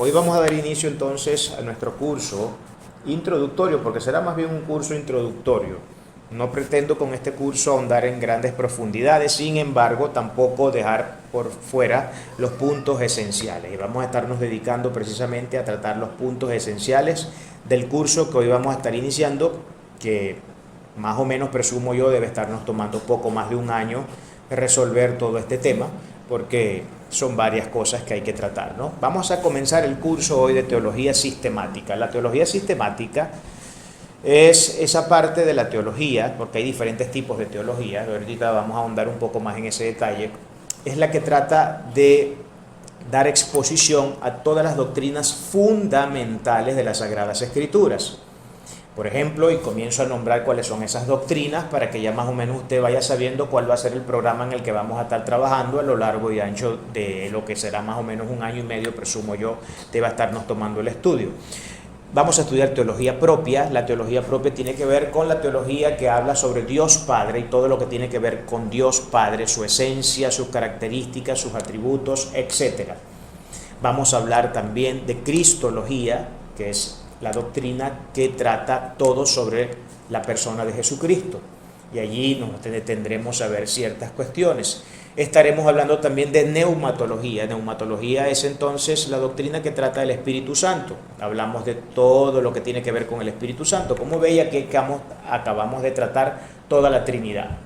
Hoy vamos a dar inicio entonces a nuestro curso introductorio, porque será más bien un curso introductorio. No pretendo con este curso ahondar en grandes profundidades, sin embargo, tampoco dejar por fuera los puntos esenciales. Y vamos a estarnos dedicando precisamente a tratar los puntos esenciales del curso que hoy vamos a estar iniciando, que más o menos presumo yo debe estarnos tomando poco más de un año resolver todo este tema, porque son varias cosas que hay que tratar, ¿no? Vamos a comenzar el curso hoy de teología sistemática. La teología sistemática es esa parte de la teología, porque hay diferentes tipos de teología, ahorita vamos a ahondar un poco más en ese detalle, es la que trata de dar exposición a todas las doctrinas fundamentales de las Sagradas Escrituras. Por ejemplo, y comienzo a nombrar cuáles son esas doctrinas para que ya más o menos usted vaya sabiendo cuál va a ser el programa en el que vamos a estar trabajando a lo largo y ancho de lo que será más o menos un año y medio, presumo yo, deba estarnos tomando el estudio. Vamos a estudiar teología propia. La teología propia tiene que ver con la teología que habla sobre Dios Padre y todo lo que tiene que ver con Dios Padre, su esencia, sus características, sus atributos, etc. Vamos a hablar también de cristología, que es la doctrina que trata todo sobre la persona de Jesucristo. Y allí nos detendremos a ver ciertas cuestiones. Estaremos hablando también de neumatología. Neumatología es entonces la doctrina que trata del Espíritu Santo. Hablamos de todo lo que tiene que ver con el Espíritu Santo. Como veía que acabamos de tratar toda la Trinidad.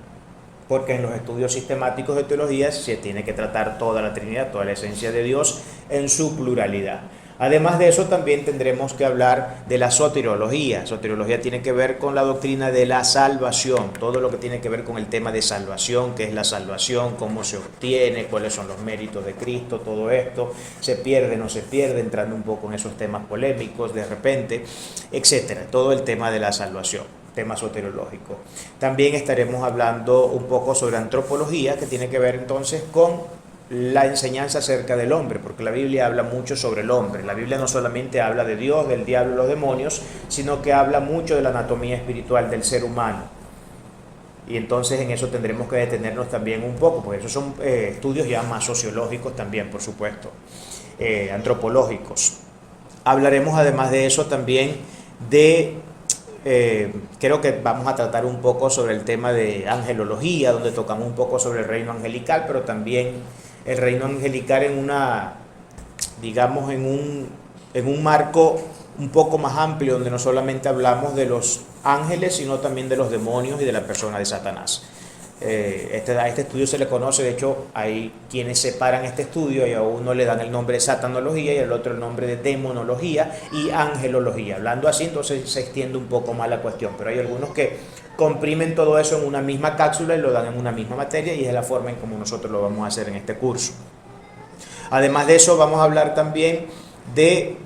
Porque en los estudios sistemáticos de teología se tiene que tratar toda la Trinidad, toda la esencia de Dios en su pluralidad. Además de eso, también tendremos que hablar de la soteriología. Soteriología tiene que ver con la doctrina de la salvación, todo lo que tiene que ver con el tema de salvación, qué es la salvación, cómo se obtiene, cuáles son los méritos de Cristo, todo esto, se pierde, no se pierde, entrando un poco en esos temas polémicos de repente, etcétera. Todo el tema de la salvación, tema soteriológico. También estaremos hablando un poco sobre antropología, que tiene que ver entonces con la enseñanza acerca del hombre, porque la Biblia habla mucho sobre el hombre. La Biblia no solamente habla de Dios, del diablo y los demonios, sino que habla mucho de la anatomía espiritual del ser humano. Y entonces en eso tendremos que detenernos también un poco, porque esos son estudios ya más sociológicos también, por supuesto, antropológicos. Hablaremos además de eso también de... creo que vamos a tratar un poco sobre el tema de angelología, donde tocamos un poco sobre el reino angelical, pero también el reino angelical en una, digamos, en un marco un poco más amplio, donde no solamente hablamos de los ángeles, sino también de los demonios y de la persona de Satanás. A este estudio se le conoce, de hecho hay quienes separan este estudio y a uno le dan el nombre de satanología y al otro el nombre de demonología y angelología. Hablando así, entonces se extiende un poco más la cuestión, pero hay algunos que comprimen todo eso en una misma cápsula y lo dan en una misma materia, y es la forma en como nosotros lo vamos a hacer en este curso. Además de eso, vamos a hablar también de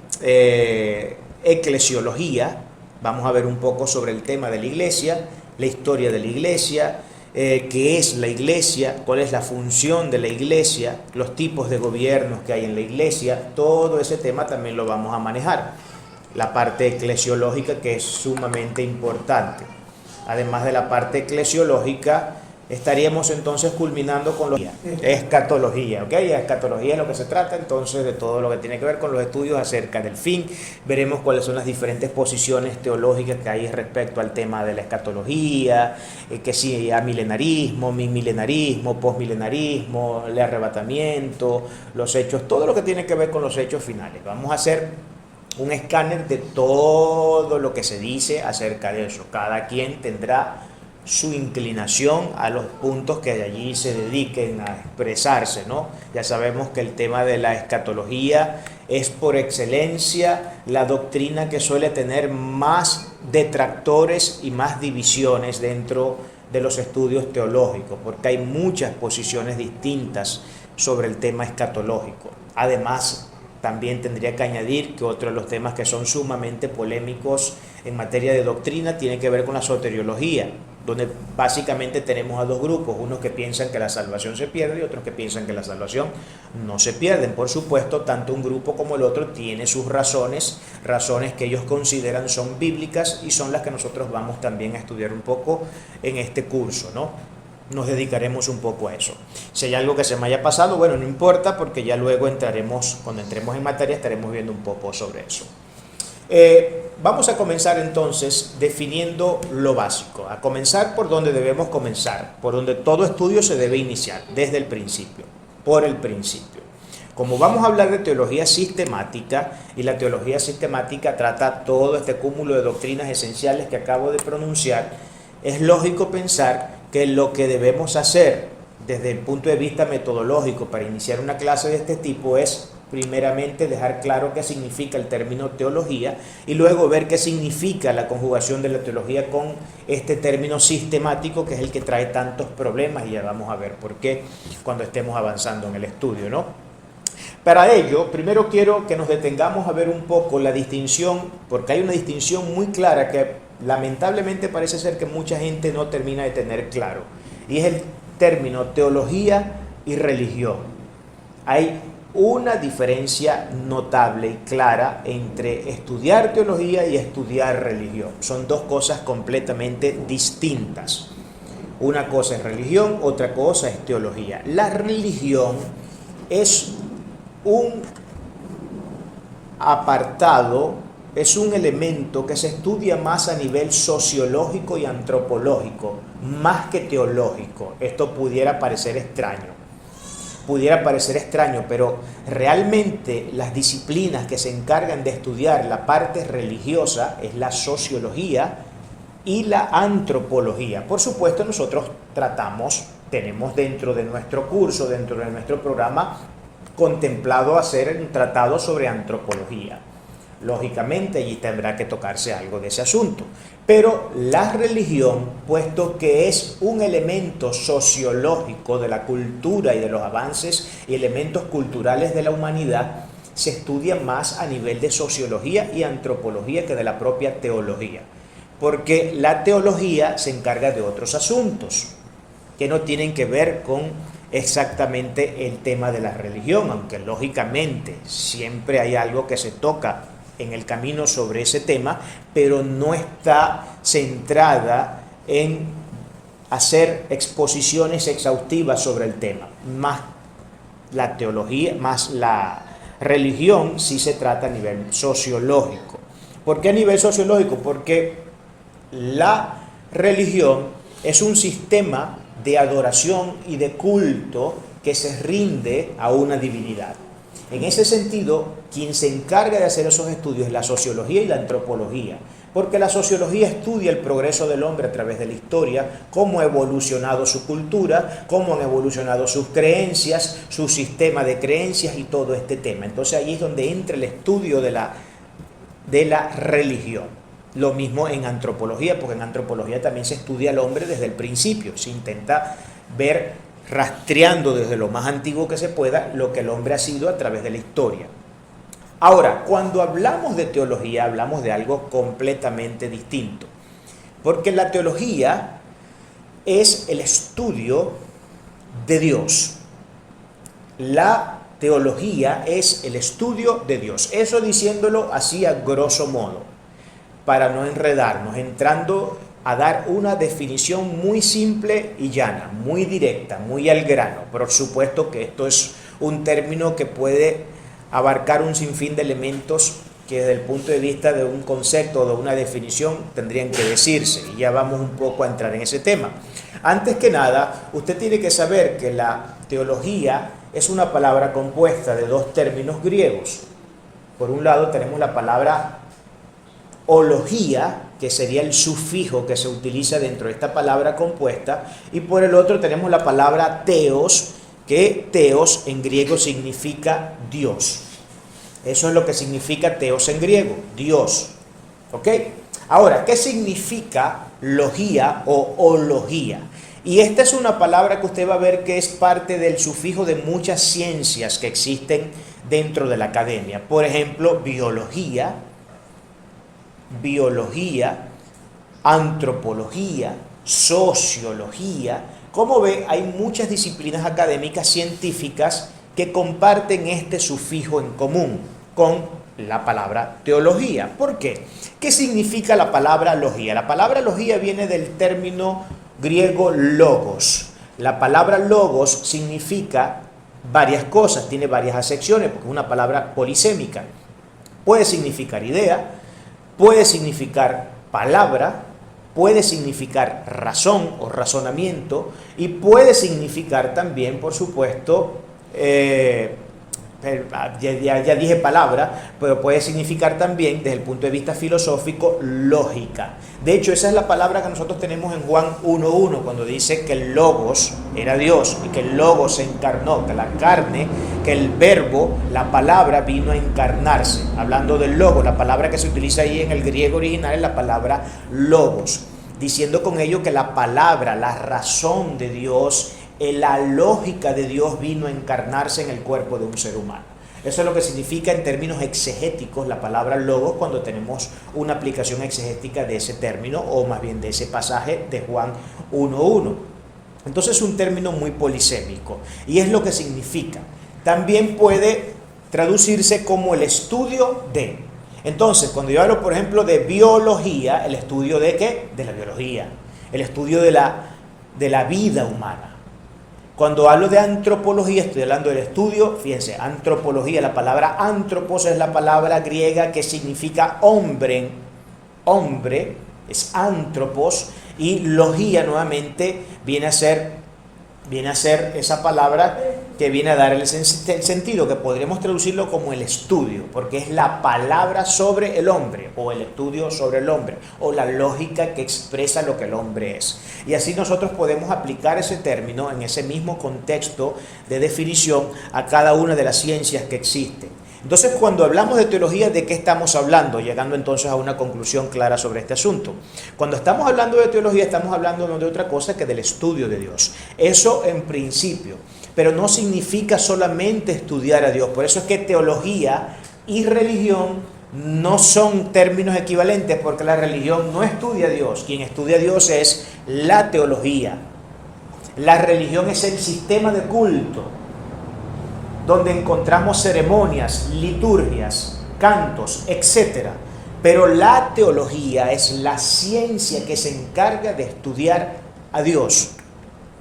eclesiología. Vamos a ver un poco sobre el tema de la iglesia, la historia de la iglesia, qué es la iglesia, cuál es la función de la iglesia, los tipos de gobiernos que hay en la iglesia. Todo ese tema también lo vamos a manejar. La parte eclesiológica, que es sumamente importante. Además de la parte eclesiológica, estaríamos entonces culminando con la escatología, ¿ok? Escatología es lo que se trata entonces de todo lo que tiene que ver con los estudios acerca del fin. Veremos cuáles son las diferentes posiciones teológicas que hay respecto al tema de la escatología, que si milenarismo, milenarismo, posmilenarismo, el arrebatamiento, los hechos, todo lo que tiene que ver con los hechos finales. Vamos a hacer un escáner de todo lo que se dice acerca de eso. Cada quien tendrá su inclinación a los puntos que de allí se dediquen a expresarse, ¿no? Ya sabemos que el tema de la escatología es por excelencia la doctrina que suele tener más detractores y más divisiones dentro de los estudios teológicos, porque hay muchas posiciones distintas sobre el tema escatológico. Además, también tendría que añadir que otro de los temas que son sumamente polémicos en materia de doctrina tiene que ver con la soteriología, donde básicamente tenemos a dos grupos, unos que piensan que la salvación se pierde y otros que piensan que la salvación no se pierde. Por supuesto, tanto un grupo como el otro tiene sus razones que ellos consideran son bíblicas y son las que nosotros vamos también a estudiar un poco en este curso, ¿no? nos dedicaremos un poco a eso. Si hay algo que se me haya pasado, bueno, no importa, porque ya luego cuando entremos en materia, estaremos viendo un poco sobre eso. Vamos a comenzar entonces definiendo lo básico, a comenzar por donde debemos comenzar, por donde todo estudio se debe iniciar, desde el principio, por el principio. Como vamos a hablar de teología sistemática, y la teología sistemática trata todo este cúmulo de doctrinas esenciales que acabo de pronunciar, es lógico pensar que lo que debemos hacer desde el punto de vista metodológico para iniciar una clase de este tipo es primeramente dejar claro qué significa el término teología y luego ver qué significa la conjugación de la teología con este término sistemático, que es el que trae tantos problemas, y ya vamos a ver por qué cuando estemos avanzando en el estudio, ¿no? Para ello, primero quiero que nos detengamos a ver un poco la distinción, porque hay una distinción muy clara que lamentablemente parece ser que mucha gente no termina de tener claro, y es el término teología y religión. Hay una diferencia notable y clara entre estudiar teología y estudiar religión. Son dos cosas completamente distintas. Una cosa es religión, otra cosa es teología. La religión es un apartado, es un elemento que se estudia más a nivel sociológico y antropológico, más que teológico. Esto pudiera parecer extraño, pero realmente las disciplinas que se encargan de estudiar la parte religiosa es la sociología y la antropología. Por supuesto, nosotros tenemos dentro de nuestro curso, dentro de nuestro programa, contemplado hacer un tratado sobre antropología. Lógicamente, allí tendrá que tocarse algo de ese asunto. Pero la religión, puesto que es un elemento sociológico de la cultura y de los avances y elementos culturales de la humanidad, se estudia más a nivel de sociología y antropología que de la propia teología. Porque la teología se encarga de otros asuntos que no tienen que ver con exactamente el tema de la religión, aunque lógicamente siempre hay algo que se toca en el camino sobre ese tema, pero no está centrada en hacer exposiciones exhaustivas sobre el tema. Más la teología, más la religión sí se trata a nivel sociológico. ¿Por qué a nivel sociológico? Porque la religión es un sistema de adoración y de culto que se rinde a una divinidad. En ese sentido, quien se encarga de hacer esos estudios es la sociología y la antropología, porque la sociología estudia el progreso del hombre a través de la historia, cómo ha evolucionado su cultura, cómo han evolucionado sus creencias, su sistema de creencias y todo este tema. Entonces ahí es donde entra el estudio de la religión. Lo mismo en antropología, porque en antropología también se estudia al hombre desde el principio, se intenta ver, rastreando desde lo más antiguo que se pueda, lo que el hombre ha sido a través de la historia. Ahora, cuando hablamos de teología, hablamos de algo completamente distinto, porque la teología es el estudio de Dios. La teología es el estudio de Dios. Eso diciéndolo así a grosso modo, para no enredarnos, entrando a dar una definición muy simple y llana, muy directa, muy al grano. Por supuesto que esto es un término que puede abarcar un sinfín de elementos que desde el punto de vista de un concepto o de una definición tendrían que decirse, y ya vamos un poco a entrar en ese tema. Antes que nada, usted tiene que saber que la teología es una palabra compuesta de dos términos griegos. Por un lado tenemos la palabra ología, que sería el sufijo que se utiliza dentro de esta palabra compuesta, y por el otro tenemos la palabra teos, que teos en griego significa Dios. Eso es lo que significa teos en griego, Dios. ¿Ok? Ahora, ¿qué significa logía o ología? Y esta es una palabra que usted va a ver que es parte del sufijo de muchas ciencias que existen dentro de la academia. Por ejemplo, biología, antropología, sociología. Como ve, hay muchas disciplinas académicas científicas que comparten este sufijo en común con la palabra teología. ¿Por qué? ¿Qué significa la palabra logía? La palabra logía viene del término griego logos. La palabra logos significa varias cosas, tiene varias acepciones, porque es una palabra polisémica. Puede significar idea, puede significar palabra, puede significar razón o razonamiento, y puede significar también, por supuesto, ya dije palabra, pero puede significar también, desde el punto de vista filosófico, lógica. De hecho, esa es la palabra que nosotros tenemos en Juan 1.1, cuando dice que el Logos era Dios y que el Logos se encarnó, que la carne, que el verbo, la palabra vino a encarnarse. Hablando del Logos, la palabra que se utiliza ahí en el griego original es la palabra Logos, diciendo con ello que la palabra, la razón de Dios, la lógica de Dios vino a encarnarse en el cuerpo de un ser humano. Eso es lo que significa en términos exegéticos la palabra logos cuando tenemos una aplicación exegética de ese término, o más bien de ese pasaje de Juan 1.1. Entonces es un término muy polisémico y es lo que significa. También puede traducirse como el estudio de. Entonces, cuando yo hablo, por ejemplo, de biología, ¿el estudio de qué? De la biología. El estudio de la vida humana. Cuando hablo de antropología, estoy hablando del estudio, fíjense, antropología, la palabra antropos es la palabra griega que significa hombre, es antropos, y logía nuevamente viene a ser esa palabra que viene a dar el sentido, que podríamos traducirlo como el estudio, porque es la palabra sobre el hombre, o el estudio sobre el hombre, o la lógica que expresa lo que el hombre es. Y así nosotros podemos aplicar ese término en ese mismo contexto de definición a cada una de las ciencias que existen. Entonces, cuando hablamos de teología, ¿de qué estamos hablando? Llegando entonces a una conclusión clara sobre este asunto. Cuando estamos hablando de teología, estamos hablando no de otra cosa que del estudio de Dios. Eso en principio, pero no significa solamente estudiar a Dios. Por eso es que teología y religión no son términos equivalentes, porque la religión no estudia a Dios. Quien estudia a Dios es la teología. La religión es el sistema de culto, donde encontramos ceremonias, liturgias, cantos, etc. Pero la teología es la ciencia que se encarga de estudiar a Dios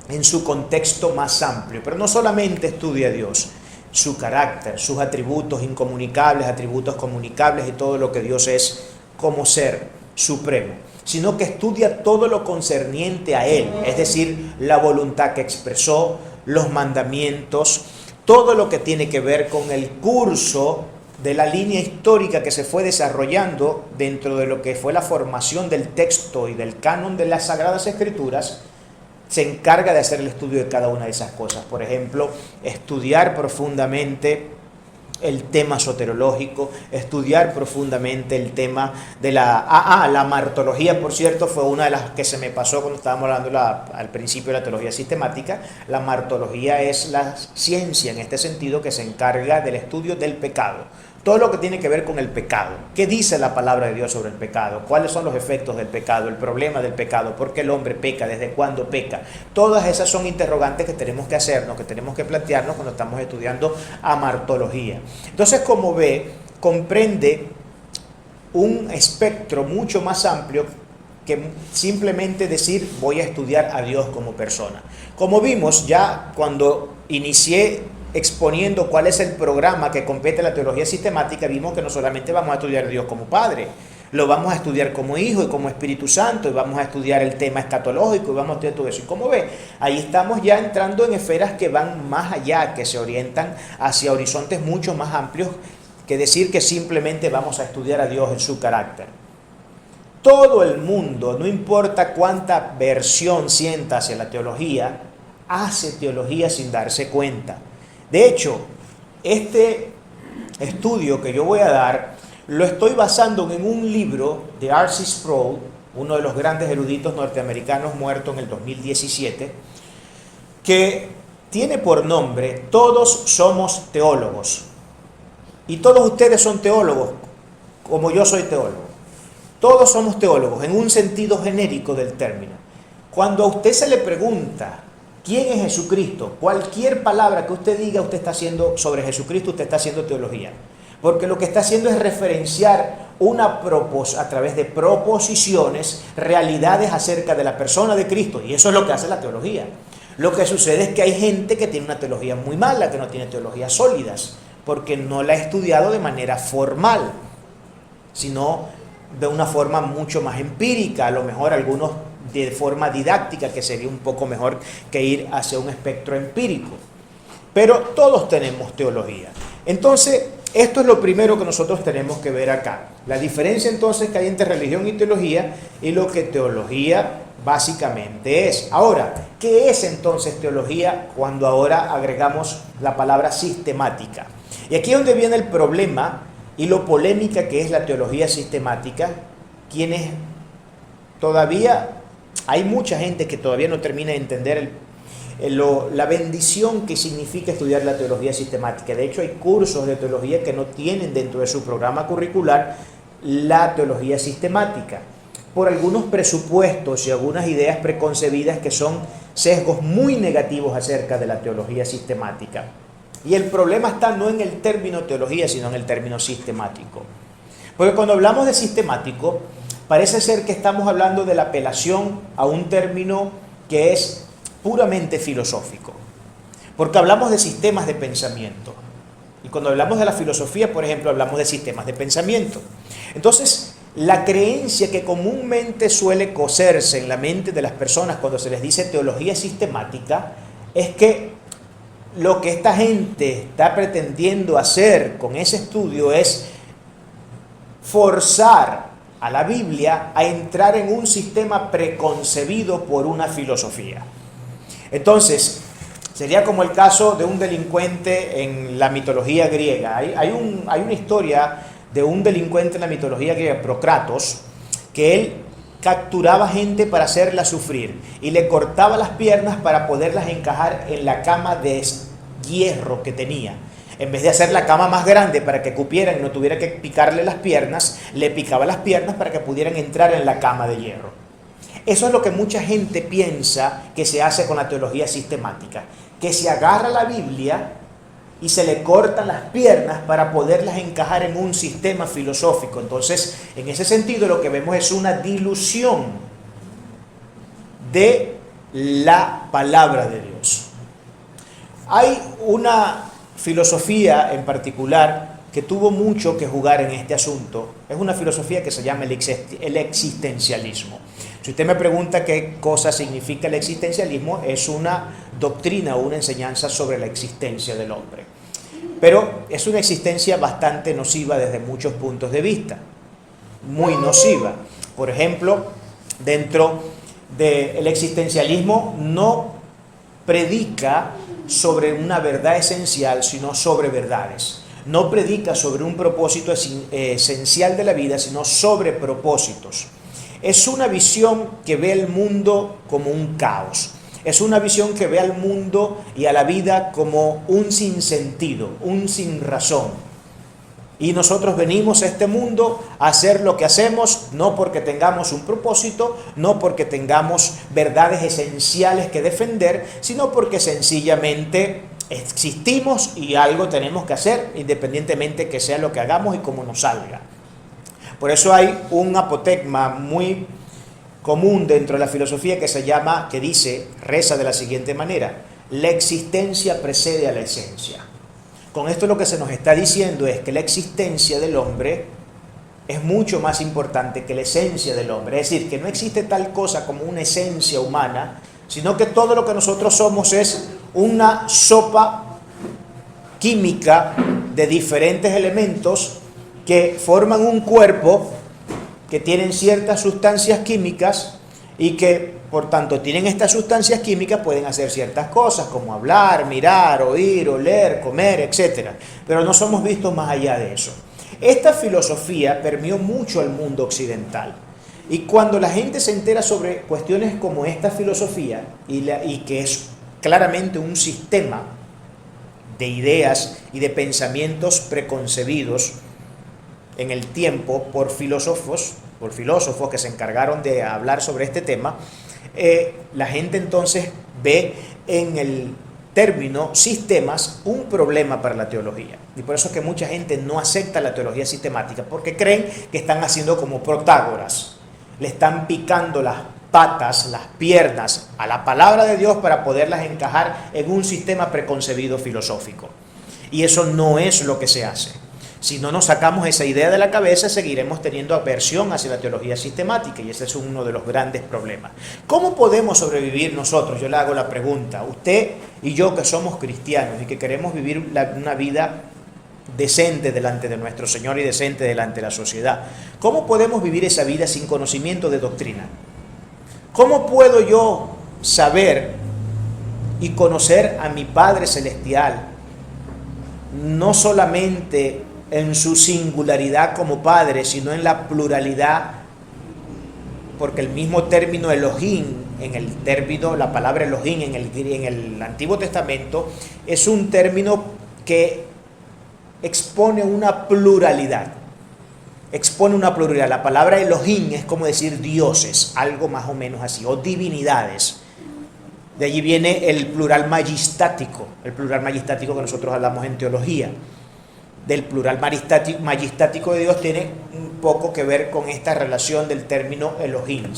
en su contexto más amplio. Pero no solamente estudia a Dios, su carácter, sus atributos incomunicables, atributos comunicables y todo lo que Dios es como ser supremo, sino que estudia todo lo concerniente a Él, es decir, la voluntad que expresó, los mandamientos, todo lo que tiene que ver con el curso de la línea histórica que se fue desarrollando dentro de lo que fue la formación del texto y del canon de las Sagradas Escrituras. Se encarga de hacer el estudio de cada una de esas cosas. Por ejemplo, estudiar profundamente el tema soterológico, estudiar profundamente el tema de la martología, por cierto, fue una de las que se me pasó cuando estábamos hablando al principio de la teología sistemática. La martología es la ciencia en este sentido que se encarga del estudio del pecado. Todo lo que tiene que ver con el pecado. ¿Qué dice la palabra de Dios sobre el pecado? ¿Cuáles son los efectos del pecado? ¿El problema del pecado? ¿Por qué el hombre peca? ¿Desde cuándo peca? Todas esas son interrogantes que tenemos que hacernos, que tenemos que plantearnos cuando estamos estudiando amartología. Entonces, como ve, comprende un espectro mucho más amplio que simplemente decir voy a estudiar a Dios como persona. Como vimos ya cuando inicié exponiendo cuál es el programa que compete a la teología sistemática, vimos que no solamente vamos a estudiar a Dios como Padre, lo vamos a estudiar como Hijo y como Espíritu Santo, y vamos a estudiar el tema escatológico, y vamos a estudiar todo eso. Y como ve, ahí estamos ya entrando en esferas que van más allá, que se orientan hacia horizontes mucho más amplios que decir que simplemente vamos a estudiar a Dios en su carácter. Todo el mundo, no importa cuánta versión sienta hacia la teología, hace teología sin darse cuenta. De hecho, este estudio que yo voy a dar lo estoy basando en un libro de R.C. Sproul, uno de los grandes eruditos norteamericanos muerto en el 2017, que tiene por nombre Todos somos teólogos. Y todos ustedes son teólogos, como yo soy teólogo. Todos somos teólogos en un sentido genérico del término. Cuando a usted se le pregunta ¿quién es Jesucristo? Cualquier palabra que usted diga, usted está haciendo sobre Jesucristo, usted está haciendo teología. Porque lo que está haciendo es referenciar a través de proposiciones, realidades acerca de la persona de Cristo. Y eso es lo que hace la teología. Lo que sucede es que hay gente que tiene una teología muy mala, que no tiene teologías sólidas, porque no la ha estudiado de manera formal, sino de una forma mucho más empírica, a lo mejor algunos de forma didáctica, que sería un poco mejor que ir hacia un espectro empírico. Pero todos tenemos teología. Entonces, esto es lo primero que nosotros tenemos que ver acá. La diferencia entonces que hay entre religión y teología y lo que teología básicamente es. Ahora, ¿qué es entonces teología cuando ahora agregamos la palabra sistemática? Y aquí es donde viene el problema y lo polémica que es la teología sistemática, quienes todavía, hay mucha gente que todavía no termina de entender la bendición que significa estudiar la teología sistemática. De hecho, hay cursos de teología que no tienen dentro de su programa curricular la teología sistemática, por algunos presupuestos y algunas ideas preconcebidas que son sesgos muy negativos acerca de la teología sistemática. Y el problema está no en el término teología, sino en el término sistemático. Porque cuando hablamos de sistemático, parece ser que estamos hablando de la apelación a un término que es puramente filosófico. Porque hablamos de sistemas de pensamiento. Y cuando hablamos de la filosofía, por ejemplo, hablamos de sistemas de pensamiento. Entonces, la creencia que comúnmente suele cocerse en la mente de las personas cuando se les dice teología sistemática es que lo que esta gente está pretendiendo hacer con ese estudio es forzar a la Biblia a entrar en un sistema preconcebido por una filosofía. Entonces, sería como el caso de un delincuente en la mitología griega. Hay una historia de un delincuente en la mitología griega, Procratos, que él capturaba gente para hacerla sufrir y le cortaba las piernas para poderlas encajar en la cama de hierro que tenía. En vez de hacer la cama más grande para que cupieran y no tuviera que picarle las piernas, le picaba las piernas para que pudieran entrar en la cama de hierro. Eso es lo que mucha gente piensa que se hace con la teología sistemática, que se agarra la Biblia y se le cortan las piernas para poderlas encajar en un sistema filosófico. Entonces, en ese sentido, lo que vemos es una dilución de la palabra de Dios. Hay una filosofía en particular que tuvo mucho que jugar en este asunto. Es una filosofía que se llama el existencialismo. Si usted me pregunta qué cosa significa el existencialismo, es una doctrina o una enseñanza sobre la existencia del hombre. Pero es una existencia bastante nociva desde muchos puntos de vista. Muy nociva. Por ejemplo, dentro del existencialismo no predica sobre una verdad esencial, sino sobre verdades. No predica sobre un propósito esencial de la vida, sino sobre propósitos. Es una visión que ve el mundo como un caos. Es una visión que ve al mundo y a la vida como un sinsentido, un sin razón. Y nosotros venimos a este mundo a hacer lo que hacemos, no porque tengamos un propósito, no porque tengamos verdades esenciales que defender, sino porque sencillamente existimos y algo tenemos que hacer, independientemente que sea lo que hagamos y cómo nos salga. Por eso hay un apotegma muy común dentro de la filosofía que dice, reza de la siguiente manera: la existencia precede a la esencia. Con esto lo que se nos está diciendo es que la existencia del hombre es mucho más importante que la esencia del hombre. Es decir, que no existe tal cosa como una esencia humana, sino que todo lo que nosotros somos es una sopa química de diferentes elementos que forman un cuerpo que tienen ciertas sustancias químicas y que, por tanto, tienen estas sustancias químicas, pueden hacer ciertas cosas como hablar, mirar, oír, oler, comer, etc. Pero no somos vistos más allá de eso. Esta filosofía permeó mucho al mundo occidental. Y cuando la gente se entera sobre cuestiones como esta filosofía y que es claramente un sistema de ideas y de pensamientos preconcebidos en el tiempo por filósofos que se encargaron de hablar sobre este tema, la gente entonces ve en el término sistemas un problema para la teología. Y por eso es que mucha gente no acepta la teología sistemática, porque creen que están haciendo como Protágoras. Le están picando las patas, las piernas a la palabra de Dios para poderlas encajar en un sistema preconcebido filosófico. Y eso no es lo que se hace. Si no nos sacamos esa idea de la cabeza, seguiremos teniendo aversión hacia la teología sistemática, y ese es uno de los grandes problemas. ¿Cómo podemos sobrevivir nosotros? Yo le hago la pregunta. Usted y yo, que somos cristianos y que queremos vivir una vida decente delante de nuestro Señor y decente delante de la sociedad, ¿cómo podemos vivir esa vida sin conocimiento de doctrina? ¿Cómo puedo yo saber y conocer a mi Padre Celestial, no solamente en su singularidad como Padre, sino en la pluralidad? Porque el mismo término Elohim, la palabra Elohim en el Antiguo Testamento, es un término que expone una pluralidad. La palabra Elohim es como decir dioses, algo más o menos así, o divinidades. De allí viene el plural majestático que nosotros hablamos en teología. Del plural majestático de Dios tiene un poco que ver con esta relación del término Elohim,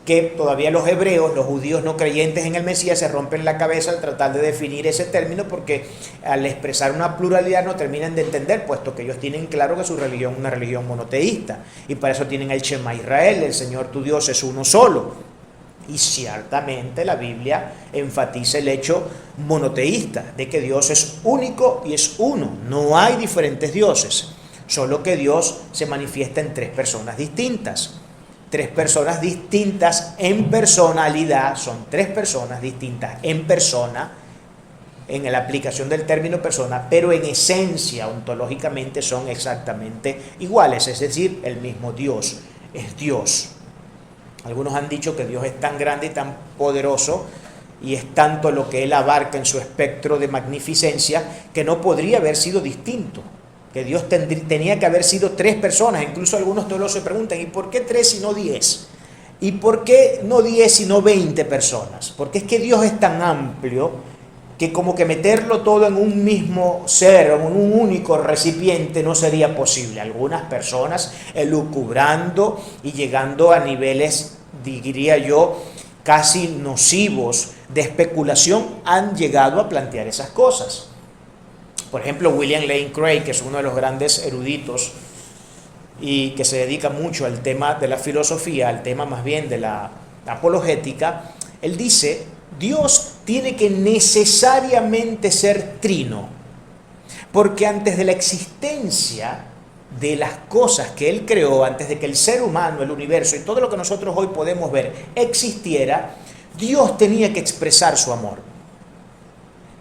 que todavía los hebreos, los judíos no creyentes en el Mesías, se rompen la cabeza al tratar de definir ese término, porque al expresar una pluralidad no terminan de entender, puesto que ellos tienen claro que su religión es una religión monoteísta, y para eso tienen el Shema Israel, el Señor tu Dios es uno solo. Y ciertamente la Biblia enfatiza el hecho monoteísta, de que Dios es único y es uno, no hay diferentes dioses, solo que Dios se manifiesta en tres personas distintas. Tres personas distintas en personalidad, son tres personas distintas en persona, en la aplicación del término persona, pero en esencia, ontológicamente, son exactamente iguales, es decir, el mismo Dios es Dios. Algunos han dicho que Dios es tan grande y tan poderoso, y es tanto lo que Él abarca en su espectro de magnificencia, que no podría haber sido distinto. Que Dios tenía que haber sido tres personas. Incluso algunos teólogos se preguntan, ¿y por qué 3 y no 10? ¿Y por qué no 10 y no 20 personas? Porque es que Dios es tan amplio que como que meterlo todo en un mismo ser, en un único recipiente, no sería posible. Algunas personas, elucubrando y llegando a niveles, diría yo, casi nocivos de especulación, han llegado a plantear esas cosas. Por ejemplo, William Lane Craig, que es uno de los grandes eruditos y que se dedica mucho al tema de la filosofía, al tema más bien de la apologética, él dice, Dios tiene que necesariamente ser trino, porque antes de la existencia de las cosas que Él creó, antes de que el ser humano, el universo y todo lo que nosotros hoy podemos ver existiera, Dios tenía que expresar su amor.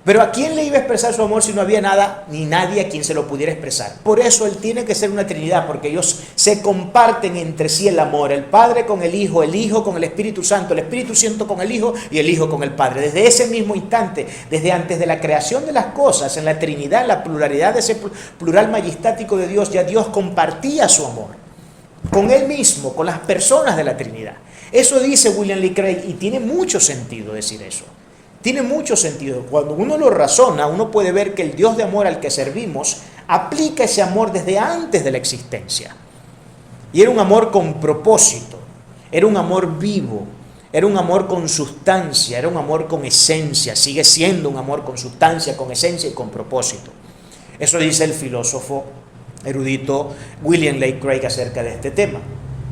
Pero ¿a quién le iba a expresar su amor si no había nada ni nadie a quien se lo pudiera expresar? Por eso Él tiene que ser una Trinidad, porque ellos se comparten entre sí el amor, el Padre con el Hijo con el Espíritu Santo con el Hijo y el Hijo con el Padre. Desde ese mismo instante, desde antes de la creación de las cosas, en la Trinidad, en la pluralidad de ese plural majestático de Dios, ya Dios compartía su amor con Él mismo, con las personas de la Trinidad. Eso dice William Lane Craig, y tiene mucho sentido decir eso. Tiene mucho sentido. Cuando uno lo razona, uno puede ver que el Dios de amor al que servimos aplica ese amor desde antes de la existencia. Y era un amor con propósito, era un amor vivo, era un amor con sustancia, era un amor con esencia, sigue siendo un amor con sustancia, con esencia y con propósito. Eso dice el filósofo erudito William Lane Craig acerca de este tema.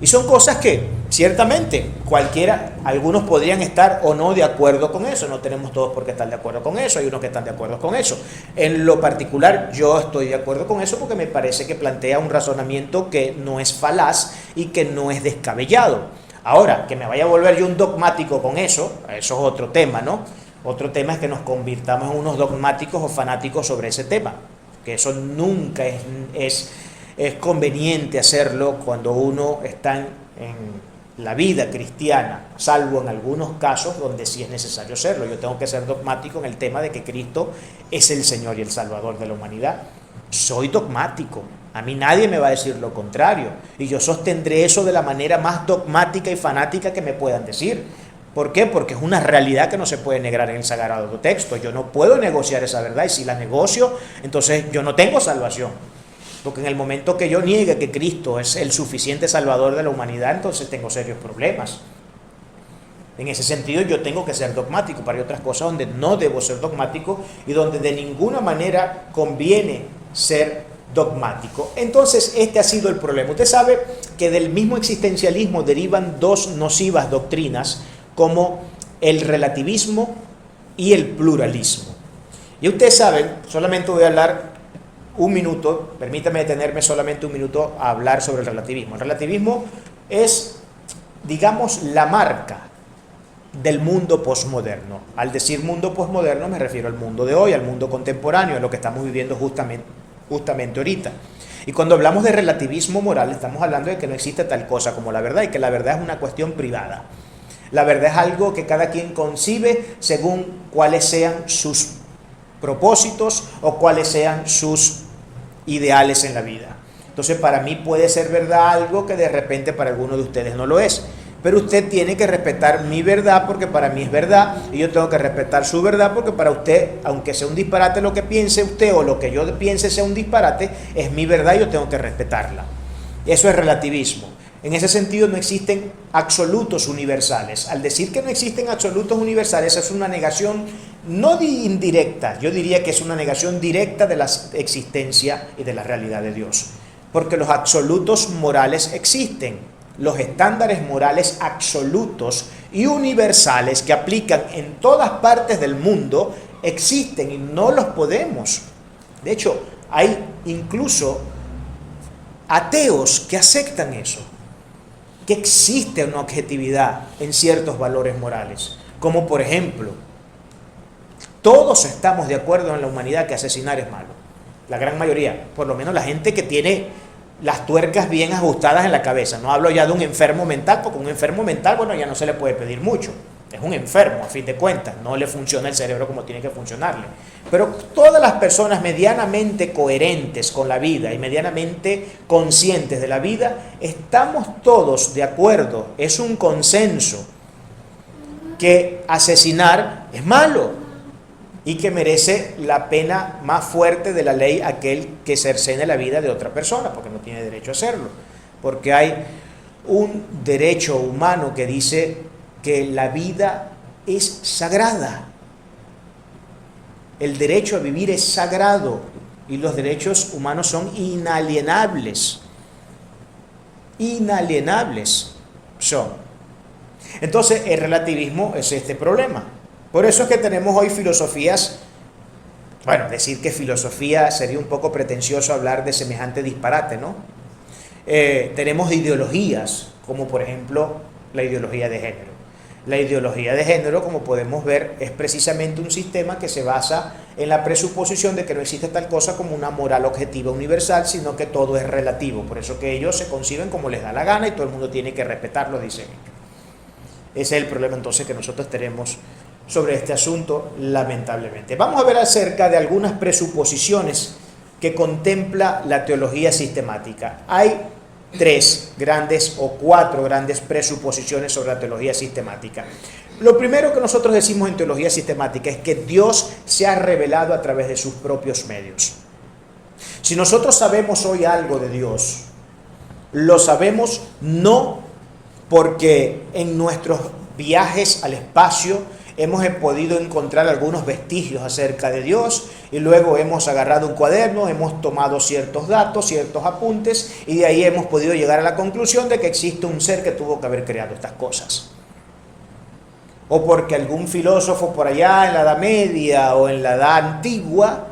Y son cosas que, ciertamente, algunos podrían estar o no de acuerdo con eso. No tenemos todos por qué estar de acuerdo con eso. Hay unos que están de acuerdo con eso. En lo particular, yo estoy de acuerdo con eso porque me parece que plantea un razonamiento que no es falaz y que no es descabellado. Ahora, que me vaya a volver yo un dogmático con eso es otro tema, ¿no? Otro tema es que nos convirtamos en unos dogmáticos o fanáticos sobre ese tema. Que eso nunca es conveniente hacerlo cuando uno está en la vida cristiana, salvo en algunos casos donde sí es necesario serlo. Yo tengo que ser dogmático en el tema de que Cristo es el Señor y el Salvador de la humanidad. Soy dogmático, a mí nadie me va a decir lo contrario, y yo sostendré eso de la manera más dogmática y fanática que me puedan decir. ¿Por qué? Porque es una realidad que no se puede negar en el sagrado texto. Yo no puedo negociar esa verdad, y si la negocio, entonces yo no tengo salvación. Porque en el momento que yo niegue que Cristo es el suficiente Salvador de la humanidad, entonces tengo serios problemas. En ese sentido yo tengo que ser dogmático, pero hay otras cosas donde no debo ser dogmático y donde de ninguna manera conviene ser dogmático. Entonces este ha sido el problema. Usted sabe que del mismo existencialismo derivan dos nocivas doctrinas como el relativismo y el pluralismo. Y ustedes saben, solamente voy a hablar un minuto, permítame detenerme solamente un minuto a hablar sobre el relativismo. El relativismo es, digamos, la marca del mundo posmoderno. Al decir mundo posmoderno me refiero al mundo de hoy, al mundo contemporáneo, a lo que estamos viviendo justamente ahorita. Y cuando hablamos de relativismo moral, estamos hablando de que no existe tal cosa como la verdad y que la verdad es una cuestión privada. La verdad es algo que cada quien concibe según cuáles sean sus propósitos o cuáles sean sus ideales en la vida. Entonces para mí puede ser verdad algo que de repente para alguno de ustedes no lo es. Pero usted tiene que respetar mi verdad porque para mí es verdad y yo tengo que respetar su verdad porque para usted, aunque sea un disparate lo que piense usted o lo que yo piense sea un disparate, es mi verdad y yo tengo que respetarla. Eso es relativismo. En ese sentido no existen absolutos universales. Al decir que no existen absolutos universales es una negación no indirecta, yo diría que es una negación directa de la existencia y de la realidad de Dios. Porque los absolutos morales existen. Los estándares morales absolutos y universales que aplican en todas partes del mundo existen y no los podemos. De hecho, hay incluso ateos que aceptan eso, que existe una objetividad en ciertos valores morales. Como por ejemplo, todos estamos de acuerdo en la humanidad que asesinar es malo. La gran mayoría, por lo menos la gente que tiene las tuercas bien ajustadas en la cabeza. No hablo ya de un enfermo mental, porque un enfermo mental, bueno, ya no se le puede pedir mucho. Es un enfermo, a fin de cuentas. No le funciona el cerebro como tiene que funcionarle. Pero todas las personas medianamente coherentes con la vida y medianamente conscientes de la vida, estamos todos de acuerdo. Es un consenso que asesinar es malo y que merece la pena más fuerte de la ley aquel que cercene la vida de otra persona, porque no tiene derecho a hacerlo. Porque hay un derecho humano que dice que la vida es sagrada. El derecho a vivir es sagrado y los derechos humanos son inalienables. Inalienables son. Entonces el relativismo es este problema. Por eso es que tenemos hoy filosofías, bueno, decir que filosofía sería un poco pretencioso hablar de semejante disparate, ¿no? Tenemos ideologías, como por ejemplo la ideología de género. La ideología de género, como podemos ver, es precisamente un sistema que se basa en la presuposición de que no existe tal cosa como una moral objetiva universal, sino que todo es relativo. Por eso que ellos se conciben como les da la gana y todo el mundo tiene que respetarlos, dicen. Ese es el problema entonces que nosotros tenemos sobre este asunto, lamentablemente. Vamos a ver acerca de algunas presuposiciones que contempla la teología sistemática. Hay 3 grandes o 4 grandes presuposiciones sobre la teología sistemática. Lo primero que nosotros decimos en teología sistemática es que Dios se ha revelado a través de sus propios medios. Si nosotros sabemos hoy algo de Dios, lo sabemos no porque en nuestros viajes al espacio hemos podido encontrar algunos vestigios acerca de Dios y luego hemos agarrado un cuaderno, hemos tomado ciertos datos, ciertos apuntes y de ahí hemos podido llegar a la conclusión de que existe un ser que tuvo que haber creado estas cosas. O porque algún filósofo por allá en la Edad Media o en la Edad Antigua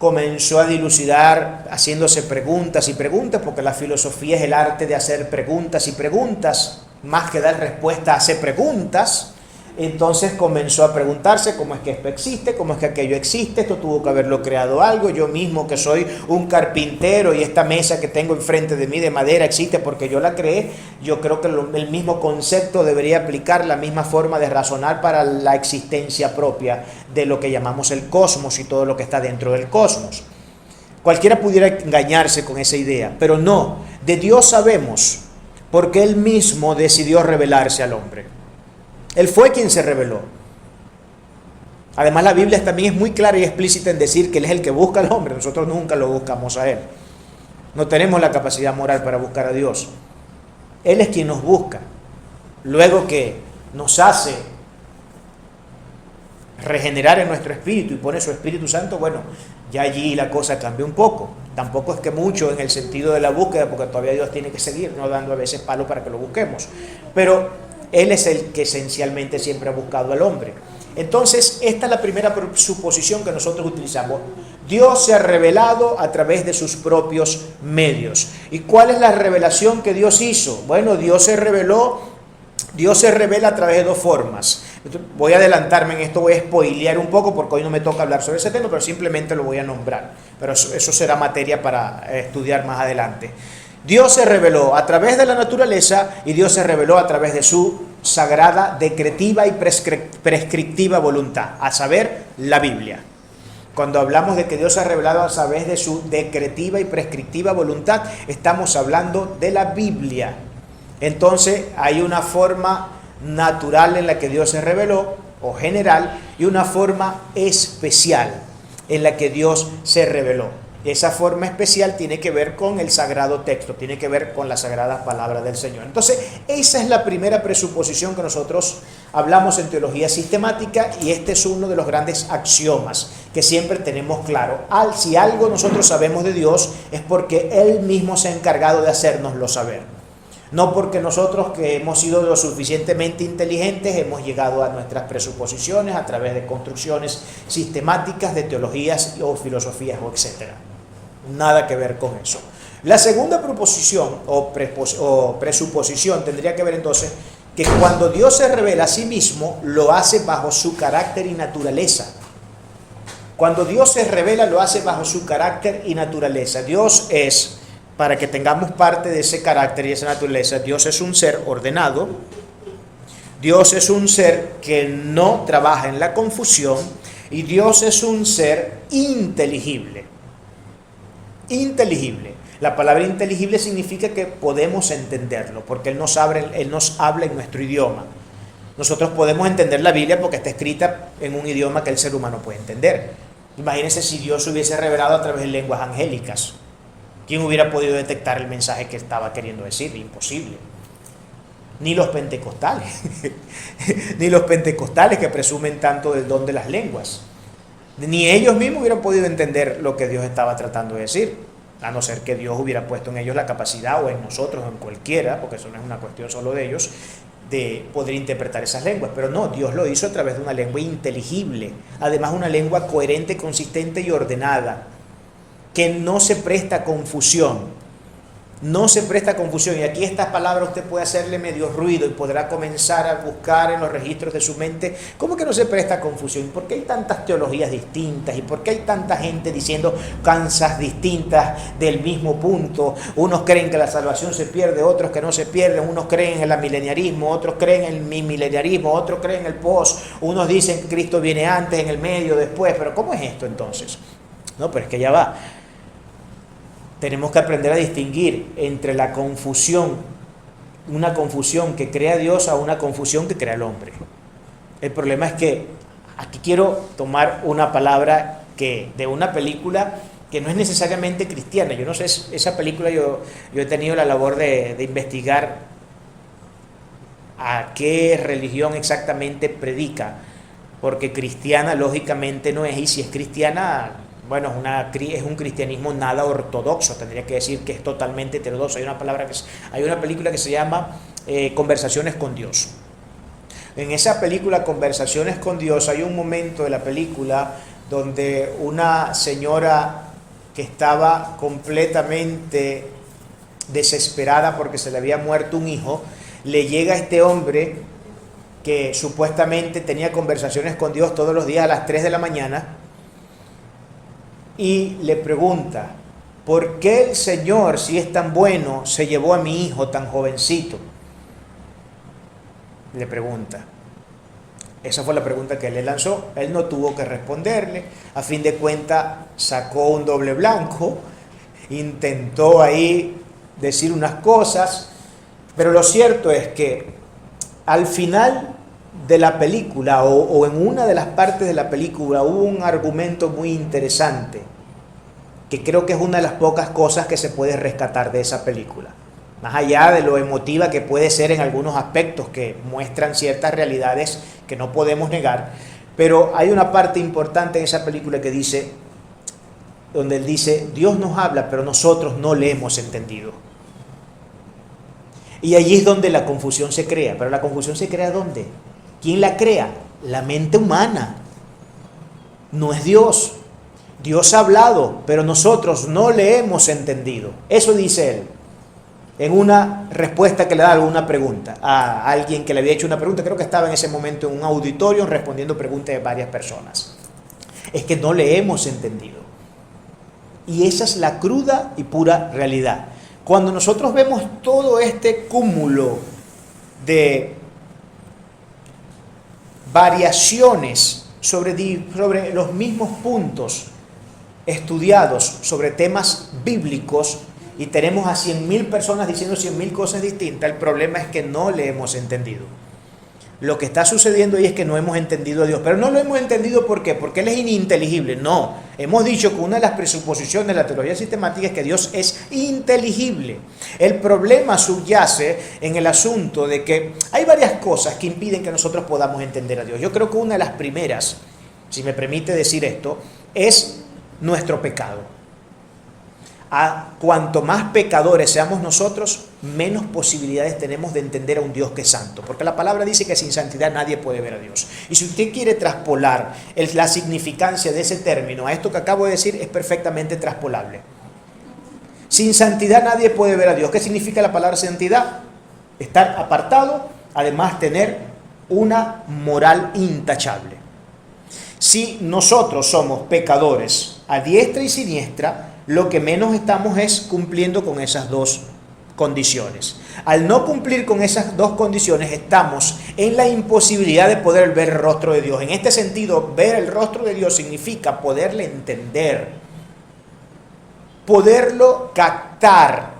comenzó a dilucidar haciéndose preguntas y preguntas, porque la filosofía es el arte de hacer preguntas y preguntas, más que dar respuesta, hace preguntas. Entonces comenzó a preguntarse cómo es que esto existe, cómo es que aquello existe, esto tuvo que haberlo creado algo, yo mismo que soy un carpintero y esta mesa que tengo enfrente de mí de madera existe porque yo la creé. Yo creo que el mismo concepto debería aplicar, la misma forma de razonar para la existencia propia de lo que llamamos el cosmos y todo lo que está dentro del cosmos. Cualquiera pudiera engañarse con esa idea, pero no, de Dios sabemos porque Él mismo decidió revelarse al hombre. Él fue quien se reveló. Además, la Biblia también es muy clara y explícita en decir que Él es el que busca al hombre. Nosotros nunca lo buscamos a Él. No tenemos la capacidad moral para buscar a Dios. Él es quien nos busca. Luego que nos hace regenerar en nuestro espíritu y pone su Espíritu Santo, bueno, ya allí la cosa cambia un poco. Tampoco es que mucho en el sentido de la búsqueda, porque todavía Dios tiene que seguir, no dando a veces palo para que lo busquemos. Pero Él es el que esencialmente siempre ha buscado al hombre. Entonces, esta es la primera suposición que nosotros utilizamos. Dios se ha revelado a través de sus propios medios. ¿Y cuál es la revelación que Dios hizo? Bueno, Dios se revela a través de dos formas. Voy a adelantarme en esto, voy a spoilear un poco porque hoy no me toca hablar sobre ese tema, pero simplemente lo voy a nombrar. Pero eso será materia para estudiar más adelante. Dios se reveló a través de la naturaleza y Dios se reveló a través de su sagrada, decretiva y prescriptiva voluntad, a saber, la Biblia. Cuando hablamos de que Dios se ha revelado a través de su decretiva y prescriptiva voluntad, estamos hablando de la Biblia. Entonces hay una forma natural en la que Dios se reveló, o general, y una forma especial en la que Dios se reveló. Esa forma especial tiene que ver con el sagrado texto, tiene que ver con la sagrada palabra del Señor. Entonces, esa es la primera presuposición que nosotros hablamos en teología sistemática, y este es uno de los grandes axiomas que siempre tenemos claro. Si algo nosotros sabemos de Dios es porque Él mismo se ha encargado de hacérnoslo saber. No porque nosotros, que hemos sido lo suficientemente inteligentes, hemos llegado a nuestras presuposiciones a través de construcciones sistemáticas de teologías o filosofías o etcétera. Nada que ver con eso. La segunda proposición o presuposición tendría que ver entonces que cuando Dios se revela a sí mismo, lo hace bajo su carácter y naturaleza. Cuando Dios se revela, lo hace bajo su carácter y naturaleza. Dios es, para que tengamos parte de ese carácter y esa naturaleza, Dios es un ser ordenado, Dios es un ser que no trabaja en la confusión, y Dios es un ser inteligible. Inteligible. La palabra inteligible significa que podemos entenderlo, porque Él nos habla en nuestro idioma. Nosotros podemos entender la Biblia porque está escrita en un idioma que el ser humano puede entender. Imagínense si Dios se hubiese revelado a través de lenguas angélicas. ¿Quién hubiera podido detectar el mensaje que estaba queriendo decir? Imposible. Ni los pentecostales. Ni los pentecostales, que presumen tanto del don de las lenguas. Ni ellos mismos hubieran podido entender lo que Dios estaba tratando de decir, a no ser que Dios hubiera puesto en ellos la capacidad, o en nosotros, o en cualquiera, porque eso no es una cuestión solo de ellos, de poder interpretar esas lenguas. Pero no, Dios lo hizo a través de una lengua inteligible, además una lengua coherente, consistente y ordenada, que no se presta a confusión. No se presta a confusión. Y aquí estas palabras usted puede hacerle medio ruido y podrá comenzar a buscar en los registros de su mente. ¿Cómo que no se presta a confusión? ¿Y por qué hay tantas teologías distintas? ¿Y por qué hay tanta gente diciendo cosas distintas del mismo punto? Unos creen que la salvación se pierde, otros que no se pierden. Unos creen en el mileniarismo, otros creen en el mileniarismo, otros creen en el post. Unos dicen que Cristo viene antes, en el medio, después. ¿Pero cómo es esto entonces? No, pero es que ya va. Tenemos que aprender a distinguir entre la confusión, una confusión que crea Dios, a una confusión que crea el hombre. El problema es que aquí quiero tomar una palabra de una película que no es necesariamente cristiana. Yo no sé, esa película yo he tenido la labor de investigar a qué religión exactamente predica, porque cristiana lógicamente no es, y si es cristiana, bueno, es un cristianismo nada ortodoxo, tendría que decir que es totalmente heterodoxo. Hay una película que se llama Conversaciones con Dios. En esa película, Conversaciones con Dios, hay un momento de la película donde una señora que estaba completamente desesperada porque se le había muerto un hijo, le llega a este hombre que supuestamente tenía conversaciones con Dios todos los días a las 3 de la mañana, y le pregunta: ¿por qué el Señor, si es tan bueno, se llevó a mi hijo tan jovencito? Le pregunta. Esa fue la pregunta que él le lanzó. Él no tuvo que responderle. A fin de cuentas, sacó un doble blanco, intentó ahí decir unas cosas, pero lo cierto es que al final de la película, o en una de las partes de la película, hubo un argumento muy interesante, que creo que es una de las pocas cosas que se puede rescatar de esa película. más allá de lo emotiva que puede ser en algunos aspectos que muestran ciertas realidades que no podemos negar, pero hay una parte importante en esa película que dice, donde él dice, Dios nos habla, pero nosotros no le hemos entendido. Y allí es donde la confusión se crea. Pero la confusión se crea ¿dónde? ¿Quién la crea? La mente humana. No es Dios. Dios ha hablado, pero nosotros no le hemos entendido. Eso dice él. En una respuesta que le da a una pregunta. A alguien que le había hecho una pregunta, creo que estaba en ese momento en un auditorio respondiendo preguntas de varias personas. Es que no le hemos entendido. Y esa es la cruda y pura realidad. Cuando nosotros vemos todo este cúmulo de variaciones sobre los mismos puntos estudiados sobre temas bíblicos y tenemos a 100.000 personas diciendo 100.000 cosas distintas, el problema es que no le hemos entendido. Lo que está sucediendo ahí es que no hemos entendido a Dios. Pero no lo hemos entendido ¿por qué? Porque Él es ininteligible. No, hemos dicho que una de las presuposiciones de la teología sistemática es que Dios es inteligible. El problema subyace en el asunto de que hay varias cosas que impiden que nosotros podamos entender a Dios. Yo creo que una de las primeras, si me permite decir esto, es nuestro pecado. A cuanto más pecadores seamos nosotros, menos posibilidades tenemos de entender a un Dios que es santo. Porque la palabra dice que sin santidad nadie puede ver a Dios. Y si usted quiere traspolar la significancia de ese término a esto que acabo de decir, es perfectamente traspolable. Sin santidad nadie puede ver a Dios. ¿Qué significa la palabra santidad? Estar apartado, además tener una moral intachable. Si nosotros somos pecadores a diestra y siniestra, lo que menos estamos es cumpliendo con esas dos condiciones. Al no cumplir con esas dos condiciones, estamos en la imposibilidad de poder ver el rostro de Dios. En este sentido, ver el rostro de Dios significa poderle entender, poderlo captar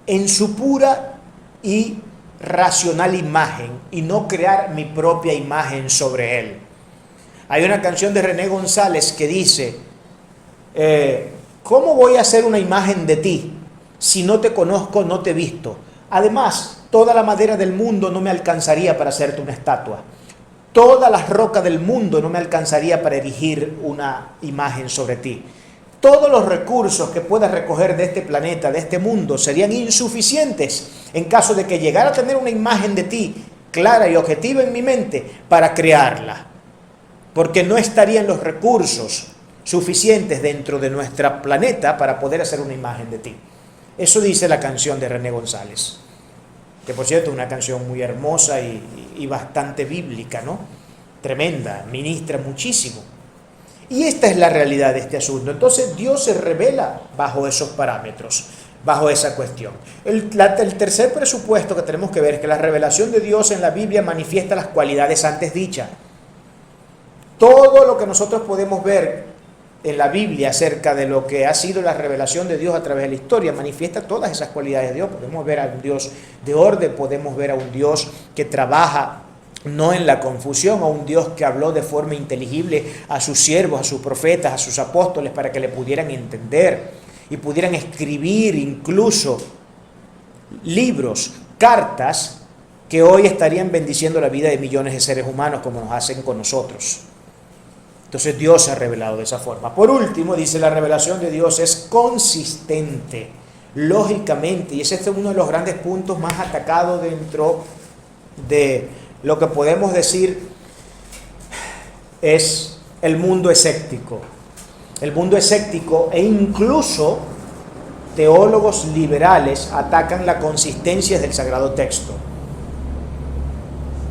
en su pura y racional imagen y no crear mi propia imagen sobre él. Hay una canción de René González que dice, ¿cómo voy a hacer una imagen de ti? Si no te conozco, no te he visto. Además, toda la madera del mundo no me alcanzaría para hacerte una estatua. Todas las rocas del mundo no me alcanzaría para erigir una imagen sobre ti. Todos los recursos que puedas recoger de este planeta, de este mundo, serían insuficientes en caso de que llegara a tener una imagen de ti clara y objetiva en mi mente para crearla. Porque no estarían los recursos suficientes dentro de nuestro planeta para poder hacer una imagen de ti. Eso dice la canción de René González, que por cierto es una canción muy hermosa y bastante bíblica, ¿no? Tremenda, ministra muchísimo. Y esta es la realidad de este asunto. Entonces Dios se revela bajo esos parámetros, bajo esa cuestión. El tercer presupuesto que tenemos que ver es que la revelación de Dios en la Biblia manifiesta las cualidades antes dichas. Todo lo que nosotros podemos ver en la Biblia acerca de lo que ha sido la revelación de Dios a través de la historia manifiesta todas esas cualidades de Dios. Podemos ver a un Dios de orden, podemos ver a un Dios que trabaja no en la confusión, a un Dios que habló de forma inteligible a sus siervos, a sus profetas, a sus apóstoles para que le pudieran entender y pudieran escribir incluso libros, cartas que hoy estarían bendiciendo la vida de millones de seres humanos como nos hacen con nosotros. Entonces Dios se ha revelado de esa forma. Por último, dice, la revelación de Dios es consistente, lógicamente, y ese es uno de los grandes puntos más atacados dentro de lo que podemos decir es el mundo escéptico. El mundo escéptico e incluso teólogos liberales atacan la consistencia del Sagrado Texto.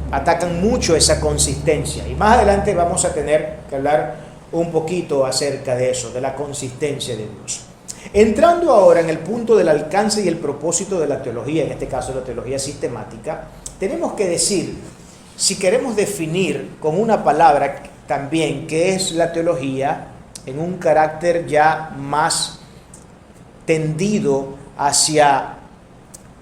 Atacan mucho esa consistencia y más adelante vamos a tener que hablar un poquito acerca de eso, de la consistencia de Dios. Entrando ahora en el punto del alcance y el propósito de la teología, en este caso la teología sistemática, tenemos que decir, si queremos definir con una palabra también qué es la teología en un carácter ya más tendido hacia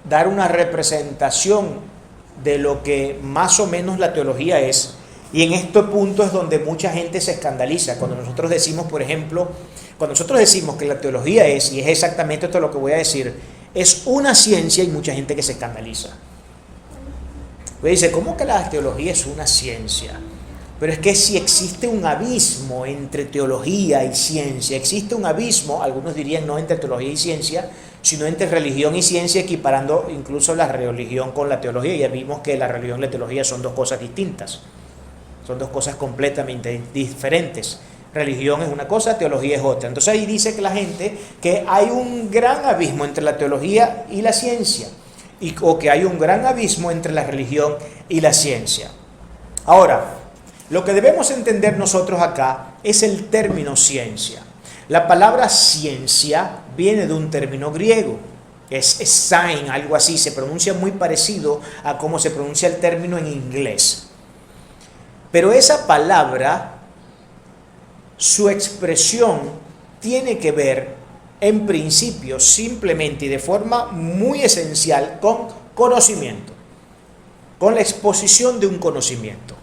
dar una representación de lo que más o menos la teología es, y en este punto es donde mucha gente se escandaliza cuando nosotros decimos, por ejemplo, cuando nosotros decimos que la teología es, y es exactamente esto lo que voy a decir, es una ciencia, y mucha gente que se escandaliza. Pues dice, ¿cómo que la teología es una ciencia? Pero es que si existe un abismo entre teología y ciencia, existe un abismo, algunos dirían no entre teología y ciencia, sino entre religión y ciencia, equiparando incluso la religión con la teología. Ya vimos que la religión y la teología son dos cosas distintas, son dos cosas completamente diferentes. Religión es una cosa, teología es otra. Entonces ahí dice que la gente que hay un gran abismo entre la teología y la ciencia, o que hay un gran abismo entre la religión y la ciencia. Ahora, lo que debemos entender nosotros acá es el término ciencia. La palabra ciencia viene de un término griego, es sign, algo así, se pronuncia muy parecido a cómo se pronuncia el término en inglés. Pero esa palabra, su expresión tiene que ver, en principio, simplemente y de forma muy esencial, con conocimiento, con la exposición de un conocimiento.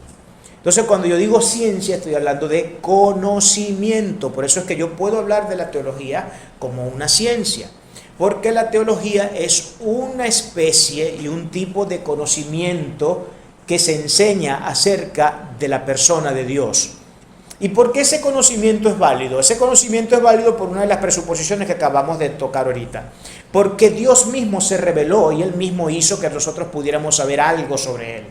Entonces, cuando yo digo ciencia, estoy hablando de conocimiento. Por eso es que yo puedo hablar de la teología como una ciencia, porque la teología es una especie y un tipo de conocimiento que se enseña acerca de la persona de Dios. ¿Y por qué ese conocimiento es válido? Ese conocimiento es válido por una de las presuposiciones que acabamos de tocar ahorita. Porque Dios mismo se reveló y Él mismo hizo que nosotros pudiéramos saber algo sobre Él.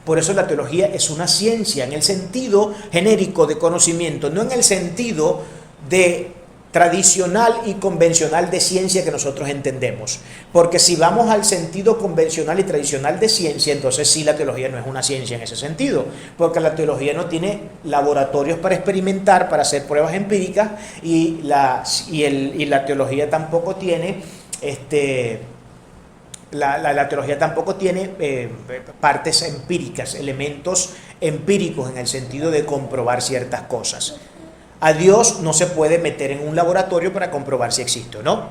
Por eso la teología es una ciencia en el sentido genérico de conocimiento, no en el sentido de tradicional y convencional de ciencia que nosotros entendemos. Porque si vamos al sentido convencional y tradicional de ciencia, entonces sí, la teología no es una ciencia en ese sentido, porque la teología no tiene laboratorios para experimentar, para hacer pruebas empíricas, y la teología tampoco tiene la teología tampoco tiene partes empíricas, elementos empíricos en el sentido de comprobar ciertas cosas. A Dios no se puede meter en un laboratorio para comprobar si existe o no.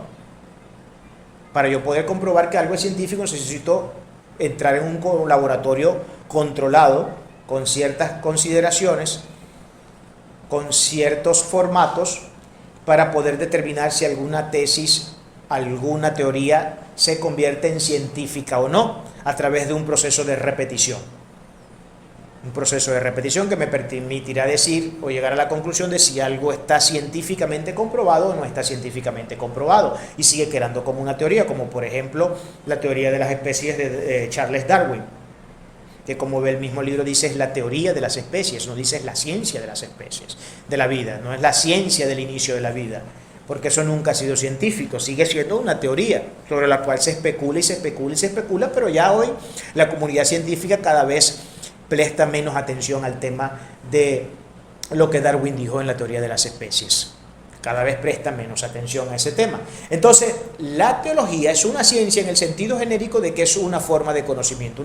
Para yo poder comprobar que algo es científico, necesito entrar en un laboratorio controlado, con ciertas consideraciones, con ciertos formatos, para poder determinar si alguna tesis, alguna teoría se convierte en científica o no, a través de un proceso de repetición. Un proceso de repetición que me permitirá decir o llegar a la conclusión de si algo está científicamente comprobado o no está científicamente comprobado, y sigue quedando como una teoría, como por ejemplo la teoría de las especies de Charles Darwin, que como el mismo libro dice es la teoría de las especies, no dice es la ciencia de las especies, de la vida, no es la ciencia del inicio de la vida, porque eso nunca ha sido científico, sigue siendo una teoría sobre la cual se especula y se especula y se especula, pero ya hoy la comunidad científica cada vez presta menos atención al tema de lo que Darwin dijo en la teoría de las especies. Cada vez presta menos atención a ese tema. Entonces, la teología es una ciencia en el sentido genérico de que es una forma de conocimiento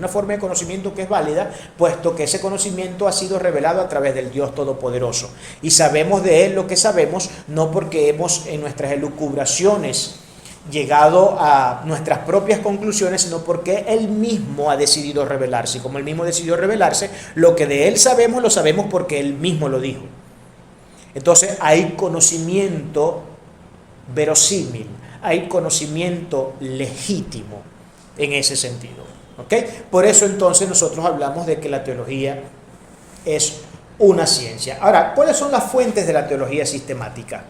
que es válida, puesto que ese conocimiento ha sido revelado a través del Dios Todopoderoso. Y sabemos de Él lo que sabemos, no porque hemos en nuestras elucubraciones llegado a nuestras propias conclusiones, sino porque Él mismo ha decidido revelarse. Y como Él mismo decidió revelarse, lo que de Él sabemos, lo sabemos porque Él mismo lo dijo. Entonces hay conocimiento verosímil, hay conocimiento legítimo en ese sentido. ¿Okay? Por eso entonces nosotros hablamos de que la teología es una ciencia. Ahora, ¿cuáles son las fuentes de la teología sistemática?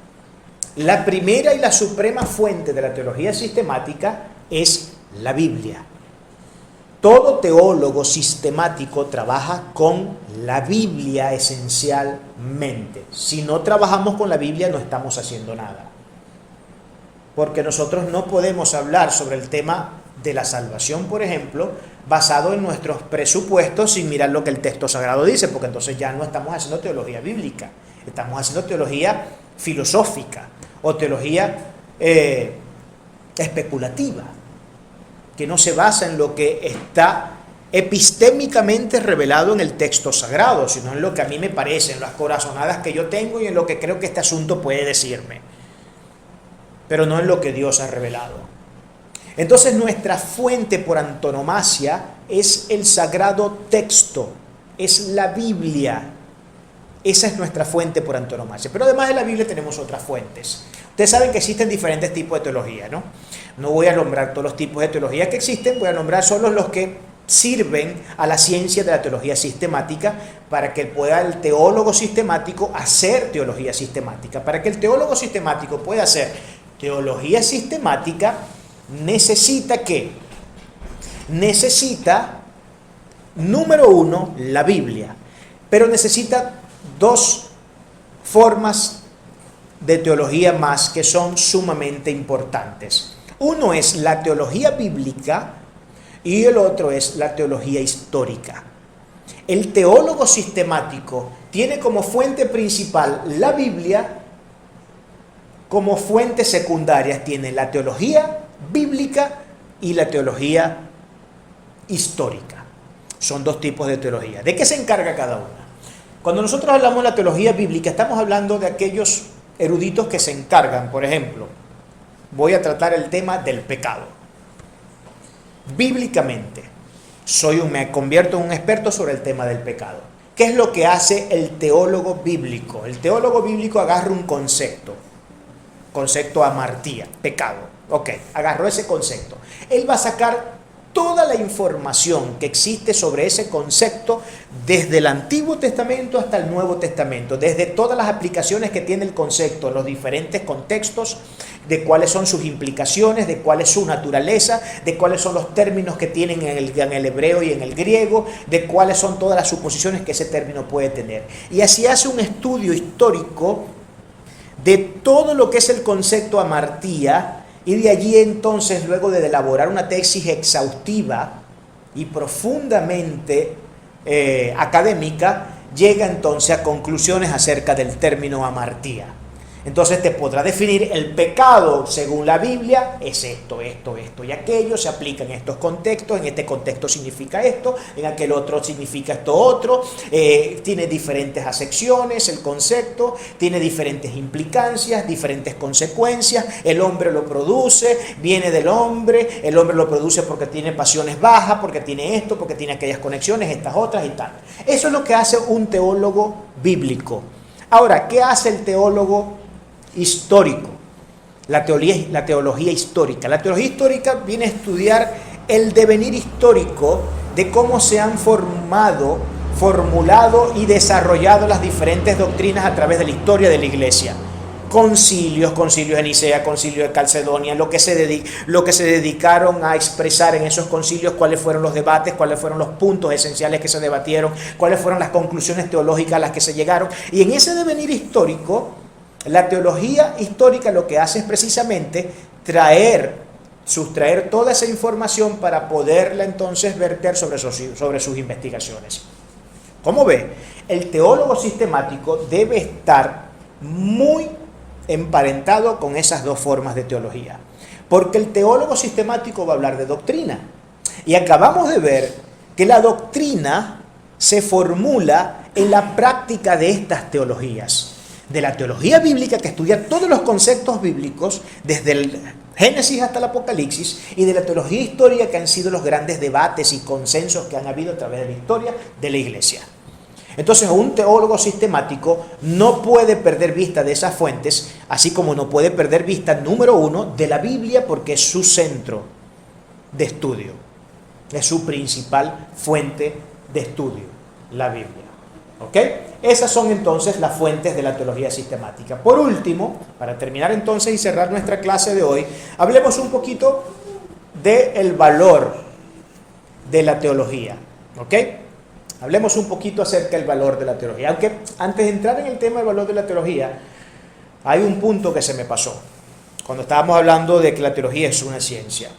La primera y la suprema fuente de la teología sistemática es la Biblia. Todo teólogo sistemático trabaja con la Biblia esencialmente. Si no trabajamos con la Biblia, no estamos haciendo nada. Porque nosotros no podemos hablar sobre el tema de la salvación, por ejemplo, basado en nuestros presupuestos sin mirar lo que el texto sagrado dice, porque entonces ya no estamos haciendo teología bíblica, estamos haciendo teología filosófica o teología especulativa, que no se basa en lo que está epistémicamente revelado en el texto sagrado, sino en lo que a mí me parece, en las corazonadas que yo tengo y en lo que creo que este asunto puede decirme, pero no en lo que Dios ha revelado. Entonces nuestra fuente por antonomasia es el sagrado texto, es la Biblia. Esa es nuestra fuente por antonomasia. Pero además de la Biblia tenemos otras fuentes. Ustedes saben que existen diferentes tipos de teología, ¿no? No voy a nombrar todos los tipos de teología que existen, voy a nombrar solo los que sirven a la ciencia de la teología sistemática para que pueda el teólogo sistemático hacer teología sistemática. Para que el teólogo sistemático pueda hacer teología sistemática, necesita ¿qué? Necesita, número uno, la Biblia, pero necesita dos formas de teología más que son sumamente importantes. Uno es la teología bíblica y el otro es la teología histórica. El teólogo sistemático tiene como fuente principal la Biblia, como fuentes secundarias tiene la teología bíblica y la teología histórica. Son dos tipos de teología. ¿De qué se encarga cada una? Cuando nosotros hablamos de la teología bíblica, estamos hablando de aquellos eruditos que se encargan, por ejemplo, voy a tratar el tema del pecado. Bíblicamente, me convierto en un experto sobre el tema del pecado. ¿Qué es lo que hace el teólogo bíblico? El teólogo bíblico agarra un concepto amartía, pecado. Ok, agarró ese concepto. Él va a sacar toda la información que existe sobre ese concepto desde el Antiguo Testamento hasta el Nuevo Testamento, desde todas las aplicaciones que tiene el concepto, los diferentes contextos, de cuáles son sus implicaciones, de cuál es su naturaleza, de cuáles son los términos que tienen en el hebreo y en el griego, de cuáles son todas las suposiciones que ese término puede tener. Y así hace un estudio histórico de todo lo que es el concepto amartía. Y de allí entonces, luego de elaborar una tesis exhaustiva y profundamente académica, llega entonces a conclusiones acerca del término amartía. Entonces te podrá definir el pecado según la Biblia, es esto y aquello, se aplica en estos contextos, en este contexto significa esto, en aquel otro significa esto otro, tiene diferentes acepciones el concepto, tiene diferentes implicancias, diferentes consecuencias, el hombre lo produce, viene del hombre, el hombre lo produce porque tiene pasiones bajas, porque tiene esto, porque tiene aquellas conexiones, estas otras y tal. Eso es lo que hace un teólogo bíblico. Ahora, ¿qué hace el teólogo histórico? La teología histórica. La teología histórica viene a estudiar el devenir histórico de cómo se han formulado y desarrollado las diferentes doctrinas a través de la historia de la Iglesia. Concilios de Nicea, concilio de Calcedonia, lo que se dedicaron a expresar en esos concilios, cuáles fueron los debates, cuáles fueron los puntos esenciales que se debatieron, cuáles fueron las conclusiones teológicas a las que se llegaron. Y en ese devenir histórico, la teología histórica lo que hace es precisamente sustraer toda esa información para poderla entonces verter sobre sus investigaciones. ¿Cómo ve? El teólogo sistemático debe estar muy emparentado con esas dos formas de teología, porque el teólogo sistemático va a hablar de doctrina, y acabamos de ver que la doctrina se formula en la práctica de estas teologías. De la teología bíblica, que estudia todos los conceptos bíblicos desde el Génesis hasta el Apocalipsis, y de la teología histórica, que han sido los grandes debates y consensos que han habido a través de la historia de la Iglesia. Entonces, un teólogo sistemático no puede perder vista de esas fuentes, así como no puede perder vista, número uno, de la Biblia, porque es su centro de estudio, es su principal fuente de estudio, la Biblia. ¿Ok? Esas son entonces las fuentes de la teología sistemática. Por último, para terminar entonces y cerrar nuestra clase de hoy, hablemos un poquito del valor de la teología. ¿Ok? Hablemos un poquito acerca del valor de la teología. Aunque antes de entrar en el tema del valor de la teología, hay un punto que se me pasó cuando estábamos hablando de que la teología es una ciencia.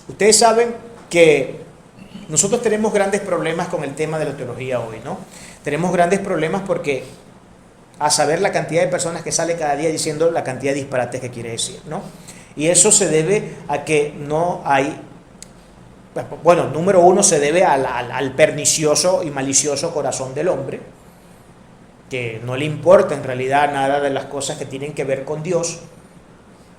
Ustedes saben que nosotros tenemos grandes problemas con el tema de la teología hoy, ¿no? Tenemos grandes problemas porque, a saber la cantidad de personas que sale cada día diciendo la cantidad de disparates que quiere decir, ¿no? Y eso se debe a que no hay, bueno, número uno, se debe al pernicioso y malicioso corazón del hombre, que no le importa en realidad nada de las cosas que tienen que ver con Dios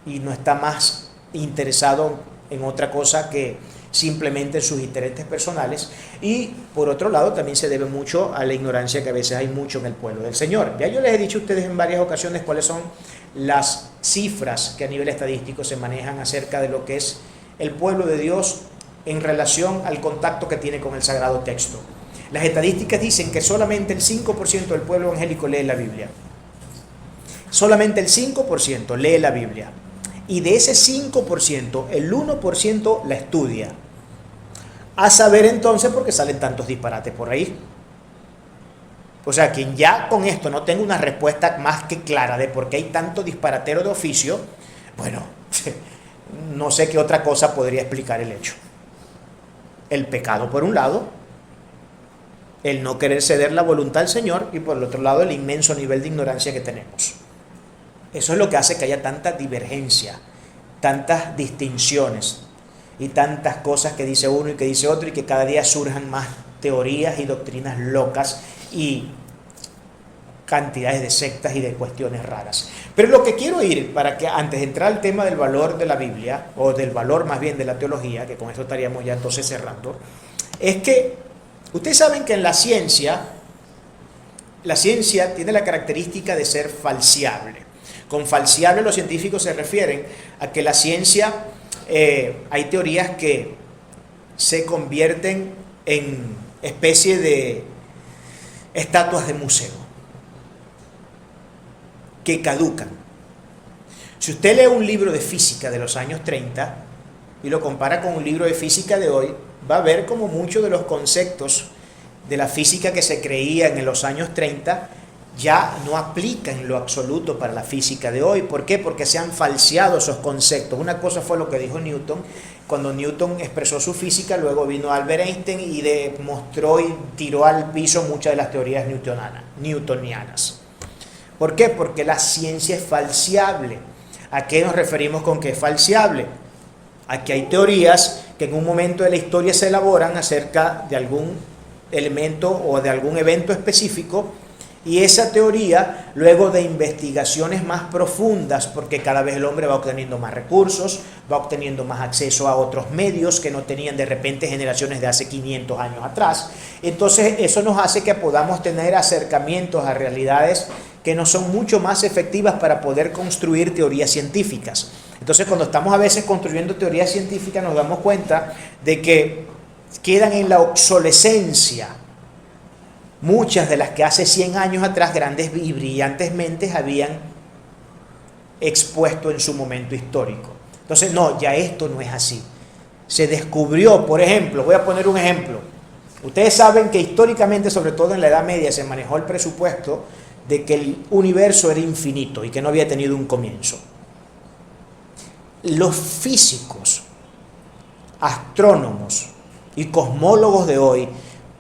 y no está más interesado en otra cosa que simplemente en sus intereses personales. Y por otro lado también se debe mucho a la ignorancia que a veces hay mucho en el pueblo del Señor. Ya yo les he dicho a ustedes en varias ocasiones cuáles son las cifras que a nivel estadístico se manejan acerca de lo que es el pueblo de Dios en relación al contacto que tiene con el Sagrado Texto. Las estadísticas dicen que solamente el 5% del pueblo evangélico lee la Biblia. Solamente el 5% lee la Biblia. Y de ese 5%, el 1% la estudia. A saber entonces por qué salen tantos disparates por ahí. O sea, quien ya con esto no tenga una respuesta más que clara de por qué hay tanto disparatero de oficio, bueno, no sé qué otra cosa podría explicar el hecho. El pecado por un lado, el no querer ceder la voluntad al Señor, y por el otro lado el inmenso nivel de ignorancia que tenemos. Eso es lo que hace que haya tanta divergencia, tantas distinciones y tantas cosas que dice uno y que dice otro, y que cada día surjan más teorías y doctrinas locas y cantidades de sectas y de cuestiones raras. Pero lo que quiero ir, para que antes de entrar al tema del valor de la Biblia, o del valor más bien de la teología, que con esto estaríamos ya entonces cerrando, es que ustedes saben que en la ciencia tiene la característica de ser falseable. Con falseable los científicos se refieren a que la ciencia, hay teorías que se convierten en especie de estatuas de museo, que caducan. Si usted lee un libro de física de los años 30 y lo compara con un libro de física de hoy, va a ver como muchos de los conceptos de la física que se creían en los años 30 ya no aplica en lo absoluto para la física de hoy. ¿Por qué? Porque se han falseado esos conceptos. Una cosa fue lo que dijo Newton. Cuando Newton expresó su física, luego vino Albert Einstein y demostró y tiró al piso muchas de las teorías newtonianas. ¿Por qué? Porque la ciencia es falseable. ¿A qué nos referimos con que es falseable? A que hay teorías que en un momento de la historia se elaboran acerca de algún elemento o de algún evento específico, y esa teoría, luego de investigaciones más profundas, porque cada vez el hombre va obteniendo más recursos, va obteniendo más acceso a otros medios que no tenían de repente generaciones de hace 500 años atrás, entonces eso nos hace que podamos tener acercamientos a realidades que nos son mucho más efectivas para poder construir teorías científicas. Entonces, cuando estamos a veces construyendo teorías científicas, nos damos cuenta de que quedan en la obsolescencia muchas de las que hace 100 años atrás grandes y brillantes mentes habían expuesto en su momento histórico. Entonces, no, ya esto no es así. Se descubrió, por ejemplo, voy a poner un ejemplo. Ustedes saben que históricamente, sobre todo en la Edad Media, se manejó el presupuesto de que el universo era infinito y que no había tenido un comienzo. Los físicos, astrónomos y cosmólogos de hoy,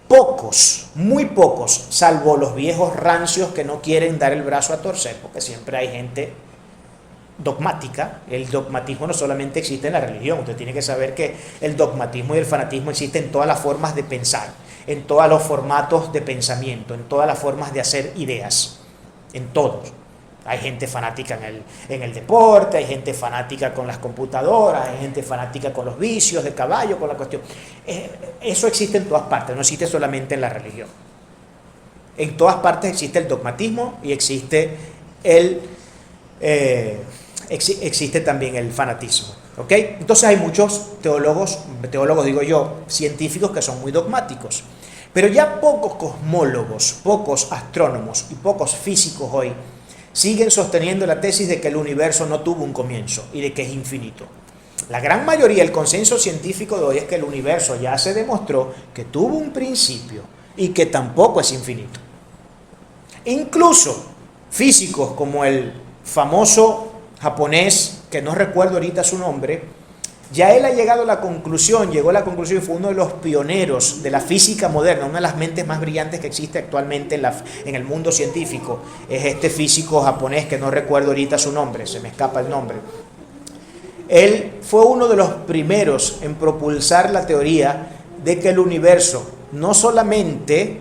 pocos, muy pocos, salvo los viejos rancios que no quieren dar el brazo a torcer, porque siempre hay gente dogmática. El dogmatismo no solamente existe en la religión, usted tiene que saber que el dogmatismo y el fanatismo existen en todas las formas de pensar, en todos los formatos de pensamiento, en todas las formas de hacer ideas, en todos. Hay gente fanática en el deporte, hay gente fanática con las computadoras, hay gente fanática con los vicios de caballo, con la cuestión. Eso existe en todas partes, no existe solamente en la religión. En todas partes existe el dogmatismo y existe existe también el fanatismo. ¿Ok? Entonces hay muchos teólogos digo yo, científicos que son muy dogmáticos. Pero ya pocos cosmólogos, pocos astrónomos y pocos físicos hoy siguen sosteniendo la tesis de que el universo no tuvo un comienzo y de que es infinito. La gran mayoría, el consenso científico de hoy es que el universo ya se demostró que tuvo un principio y que tampoco es infinito. Incluso físicos como el famoso japonés, que no recuerdo ahorita su nombre, ya él llegó a la conclusión y fue uno de los pioneros de la física moderna, una de las mentes más brillantes que existe actualmente en el mundo científico, es este físico japonés que no recuerdo ahorita su nombre, se me escapa el nombre. Él fue uno de los primeros en propulsar la teoría de que el universo no solamente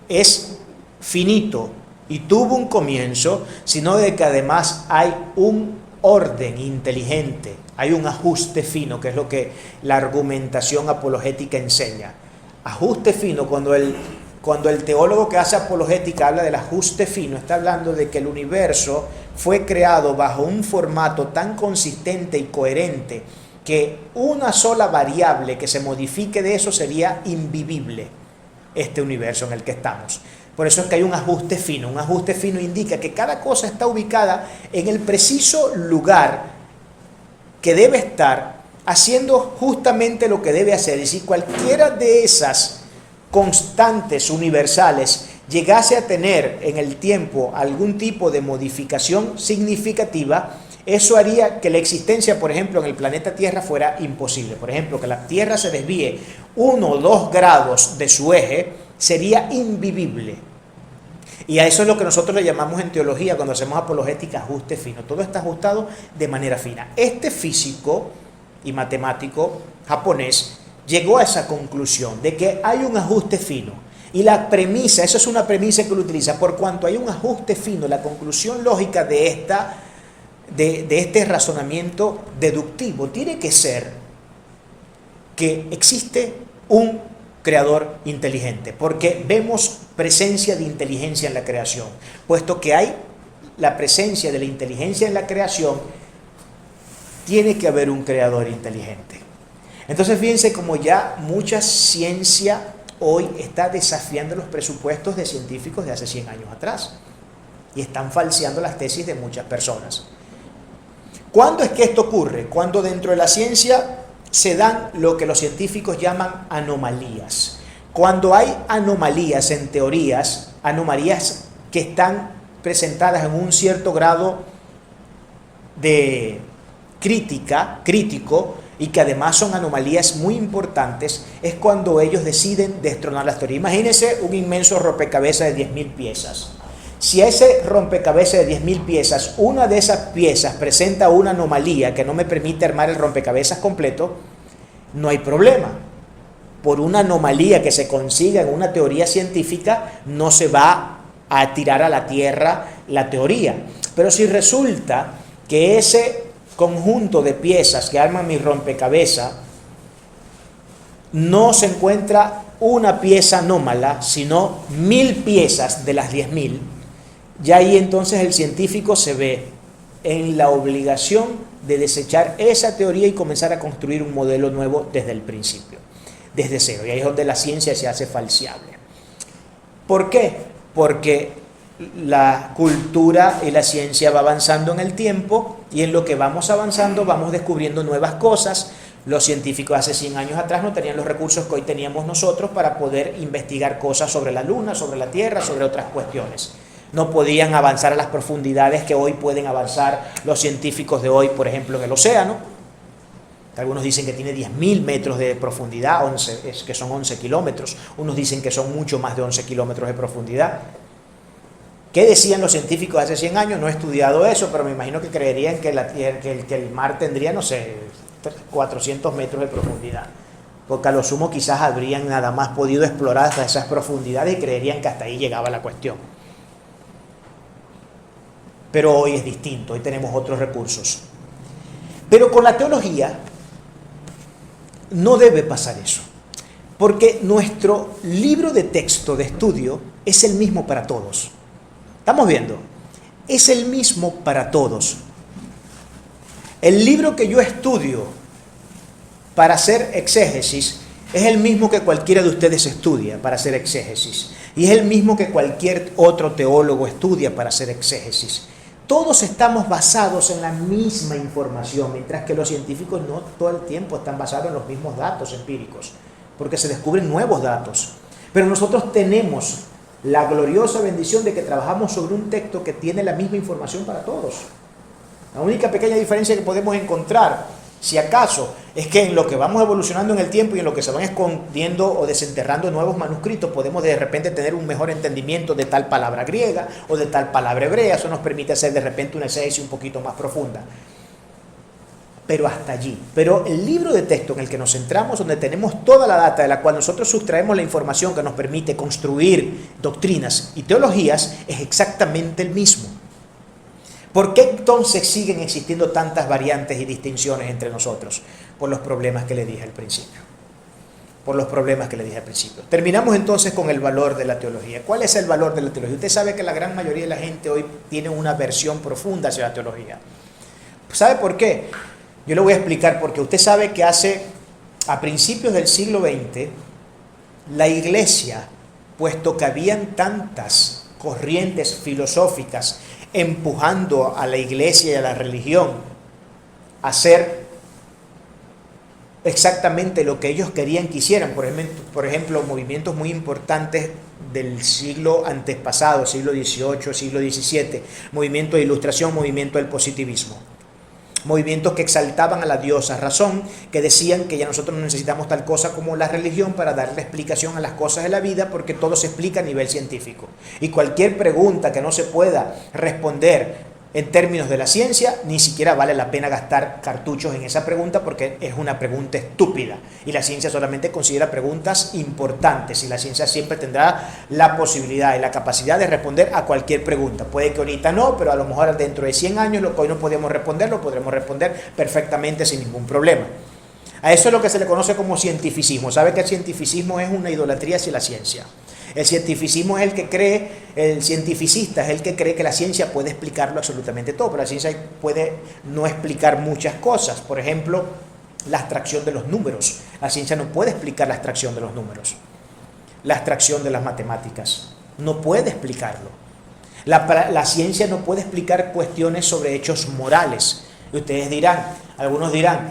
es finito y tuvo un comienzo, sino de que además hay un orden inteligente, hay un ajuste fino, que es lo que la argumentación apologética enseña. Ajuste fino, cuando el teólogo que hace apologética habla del ajuste fino, está hablando de que el universo fue creado bajo un formato tan consistente y coherente que una sola variable que se modifique de eso sería invivible este universo en el que estamos. Por eso es que hay un ajuste fino. Un ajuste fino indica que cada cosa está ubicada en el preciso lugar que debe estar, haciendo justamente lo que debe hacer. Y si cualquiera de esas constantes universales llegase a tener en el tiempo algún tipo de modificación significativa, eso haría que la existencia, por ejemplo, en el planeta Tierra fuera imposible. Por ejemplo, que la Tierra se desvíe 1 o 2 grados de su eje sería invivible. Y a eso es lo que nosotros le llamamos en teología, cuando hacemos apologética, ajuste fino. Todo está ajustado de manera fina. Este físico y matemático japonés llegó a esa conclusión de que hay un ajuste fino. Y la premisa, eso es una premisa que él utiliza, por cuanto hay un ajuste fino, la conclusión lógica de este razonamiento deductivo tiene que ser que existe un creador inteligente, porque vemos presencia de inteligencia en la creación. Puesto que hay la presencia de la inteligencia en la creación, tiene que haber un creador inteligente. Entonces fíjense como ya mucha ciencia hoy está desafiando los presupuestos de científicos de hace 100 años atrás y están falseando las tesis de muchas personas. ¿Cuándo es que esto ocurre? Cuando dentro de la ciencia se dan lo que los científicos llaman anomalías. Cuando hay anomalías en teorías, anomalías que están presentadas en un cierto grado de crítico y que además son anomalías muy importantes, es cuando ellos deciden destronar las teorías. Imagínense un inmenso rompecabezas de 10.000 piezas. Si a ese rompecabezas de 10.000 piezas, una de esas piezas presenta una anomalía que no me permite armar el rompecabezas completo, no hay problema. Por una anomalía que se consiga en una teoría científica, no se va a tirar a la tierra la teoría. Pero si resulta que ese conjunto de piezas que arman mi rompecabezas no se encuentra una pieza anómala, sino 1.000 piezas de las 10.000, ya ahí entonces el científico se ve en la obligación de desechar esa teoría y comenzar a construir un modelo nuevo desde el principio, desde cero. Y ahí es donde la ciencia se hace falseable. ¿Por qué? Porque la cultura y la ciencia va avanzando en el tiempo y en lo que vamos avanzando vamos descubriendo nuevas cosas. Los científicos hace 100 años atrás no tenían los recursos que hoy teníamos nosotros para poder investigar cosas sobre la Luna, sobre la Tierra, sobre otras cuestiones. No podían avanzar a las profundidades que hoy pueden avanzar los científicos de hoy, por ejemplo, en el océano. Algunos dicen que tiene 10.000 metros de profundidad, que son 11 kilómetros. Unos dicen que son mucho más de 11 kilómetros de profundidad. ¿Qué decían los científicos hace 100 años? No he estudiado eso, pero me imagino que creerían que el mar tendría, no sé, 400 metros de profundidad. Porque a lo sumo quizás habrían nada más podido explorar hasta esas profundidades y creerían que hasta ahí llegaba la cuestión. Pero hoy es distinto, hoy tenemos otros recursos. Pero con la teología no debe pasar eso, porque nuestro libro de texto de estudio es el mismo para todos. ¿Estamos viendo? Es el mismo para todos. El libro que yo estudio para hacer exégesis es el mismo que cualquiera de ustedes estudia para hacer exégesis. Y es el mismo que cualquier otro teólogo estudia para hacer exégesis. Todos estamos basados en la misma información, mientras que los científicos no todo el tiempo están basados en los mismos datos empíricos, porque se descubren nuevos datos. Pero nosotros tenemos la gloriosa bendición de que trabajamos sobre un texto que tiene la misma información para todos. La única pequeña diferencia que podemos encontrar, si acaso, es que en lo que vamos evolucionando en el tiempo y en lo que se van escondiendo o desenterrando nuevos manuscritos, podemos de repente tener un mejor entendimiento de tal palabra griega o de tal palabra hebrea. Eso nos permite hacer de repente una exégesis un poquito más profunda. Pero hasta allí. Pero el libro de texto en el que nos centramos, donde tenemos toda la data de la cual nosotros sustraemos la información que nos permite construir doctrinas y teologías, es exactamente el mismo. ¿Por qué entonces siguen existiendo tantas variantes y distinciones entre nosotros? Por los problemas que le dije al principio. por los problemas que le dije al principio. Terminamos entonces con el valor de la teología. ¿Cuál es el valor de la teología? Usted sabe que la gran mayoría de la gente hoy tiene una aversión profunda hacia la teología. ¿Sabe por qué? Yo le voy a explicar porque usted sabe que a principios del siglo XX, la iglesia, puesto que habían tantas corrientes filosóficas empujando a la iglesia y a la religión a hacer exactamente lo que ellos querían que hicieran. Por ejemplo, movimientos muy importantes del siglo antepasado, siglo XVIII, siglo XVII, movimiento de ilustración, movimiento del positivismo. Movimientos que exaltaban a la diosa razón, que decían que ya nosotros no necesitamos tal cosa como la religión para darle explicación a las cosas de la vida, porque todo se explica a nivel científico. Y cualquier pregunta que no se pueda responder en términos de la ciencia, ni siquiera vale la pena gastar cartuchos en esa pregunta porque es una pregunta estúpida. Y la ciencia solamente considera preguntas importantes y la ciencia siempre tendrá la posibilidad y la capacidad de responder a cualquier pregunta. Puede que ahorita no, pero a lo mejor dentro de 100 años lo que hoy no podemos responder, lo podremos responder perfectamente sin ningún problema. A eso es lo que se le conoce como cientificismo. ¿Sabe que el cientificismo es una idolatría hacia la ciencia? El cientificismo es el cientificista es el que cree que la ciencia puede explicarlo absolutamente todo, pero la ciencia puede no explicar muchas cosas. Por ejemplo, la abstracción de los números. La ciencia no puede explicar la abstracción de los números. La abstracción de las matemáticas. No puede explicarlo. La ciencia no puede explicar cuestiones sobre hechos morales. Y ustedes dirán, algunos dirán,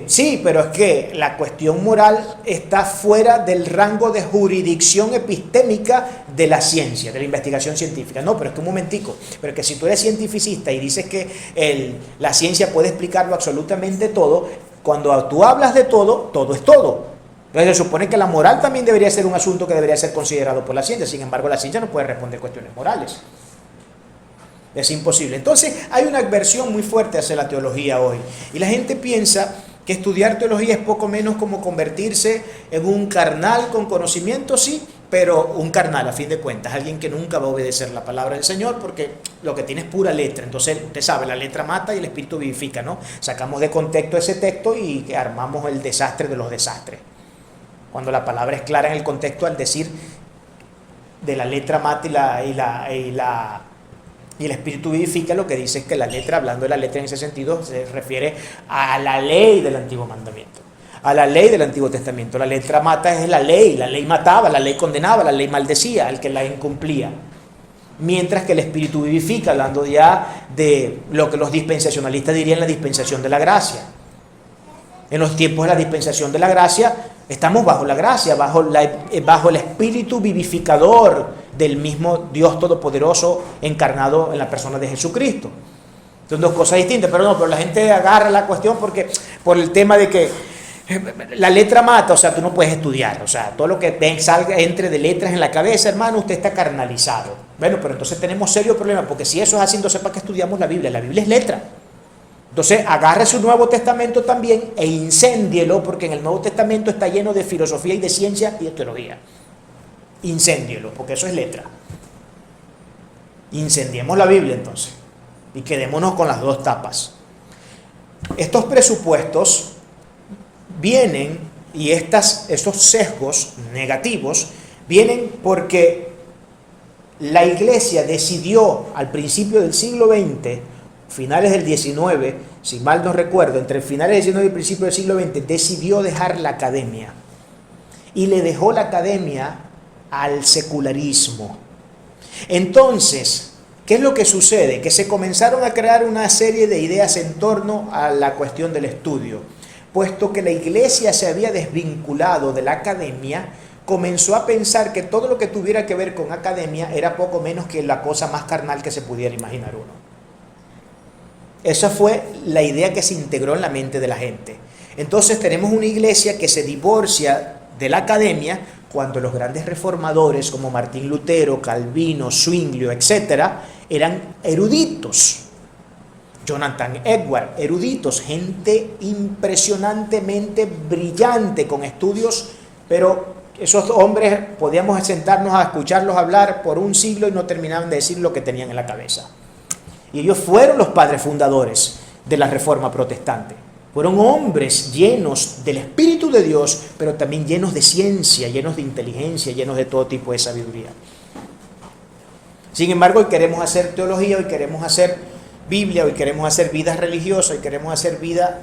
sí, pero es que la cuestión moral está fuera del rango de jurisdicción epistémica de la ciencia, de la investigación científica. No, pero es que un momentico, pero es que si tú eres cientificista y dices que la ciencia puede explicarlo absolutamente todo, cuando tú hablas de todo, todo es todo. Entonces se supone que la moral también debería ser un asunto que debería ser considerado por la ciencia, sin embargo la ciencia no puede responder cuestiones morales. Es imposible. Entonces hay una aversión muy fuerte hacia la teología hoy. Y la gente piensa que estudiar teología es poco menos como convertirse en un carnal con conocimiento, sí, pero un carnal a fin de cuentas, alguien que nunca va a obedecer la palabra del Señor porque lo que tiene es pura letra. Entonces usted sabe, la letra mata y el espíritu vivifica, ¿no? Sacamos de contexto ese texto y armamos el desastre de los desastres. Cuando la palabra es clara en el contexto al decir de la letra mata y el espíritu vivifica, lo que dice es que la letra, hablando de la letra en ese sentido, se refiere a la ley del antiguo mandamiento, a la ley del Antiguo Testamento. La letra mata es la ley mataba, la ley condenaba, la ley maldecía al que la incumplía. Mientras que el espíritu vivifica, hablando ya de lo que los dispensacionalistas dirían la dispensación de la gracia. En los tiempos de la dispensación de la gracia, estamos bajo la gracia, bajo el espíritu vivificador del mismo Dios Todopoderoso encarnado en la persona de Jesucristo. Son dos cosas distintas, pero la gente agarra la cuestión por el tema de que la letra mata, o sea, tú no puedes estudiar, o sea, todo lo que salga entre de letras en la cabeza, hermano, usted está carnalizado. Bueno, pero entonces tenemos serio problema, porque si eso es así, entonces ¿para qué estudiamos la Biblia? La Biblia es letra. Entonces agarre su Nuevo Testamento también e incéndielo, porque en el Nuevo Testamento está lleno de filosofía y de ciencia y de teología. Incéndielo, porque eso es letra. Incendiemos la Biblia entonces y quedémonos con las dos tapas. Estos presupuestos vienen, y estos sesgos negativos vienen porque la iglesia decidió al principio del siglo XX, finales del XIX, si mal no recuerdo, entre finales del XIX y el principio del siglo XX, decidió dejar la academia. Y le dejó la academia al secularismo. Entonces, ¿qué es lo que sucede? Que se comenzaron a crear una serie de ideas en torno a la cuestión del estudio. Puesto que la iglesia se había desvinculado de la academia, comenzó a pensar que todo lo que tuviera que ver con academia era poco menos que la cosa más carnal que se pudiera imaginar uno. Esa fue la idea que se integró en la mente de la gente. Entonces tenemos una iglesia que se divorcia de la academia cuando los grandes reformadores como Martín Lutero, Calvino, Zwinglio, etcétera, eran eruditos. Jonathan Edwards, eruditos, gente impresionantemente brillante con estudios, pero esos hombres podíamos sentarnos a escucharlos hablar por un siglo y no terminaban de decir lo que tenían en la cabeza. Y ellos fueron los padres fundadores de la Reforma Protestante. Fueron hombres llenos del Espíritu de Dios, pero también llenos de ciencia, llenos de inteligencia, llenos de todo tipo de sabiduría. Sin embargo, hoy queremos hacer teología, hoy queremos hacer Biblia, hoy queremos hacer vida religiosa, hoy queremos hacer vida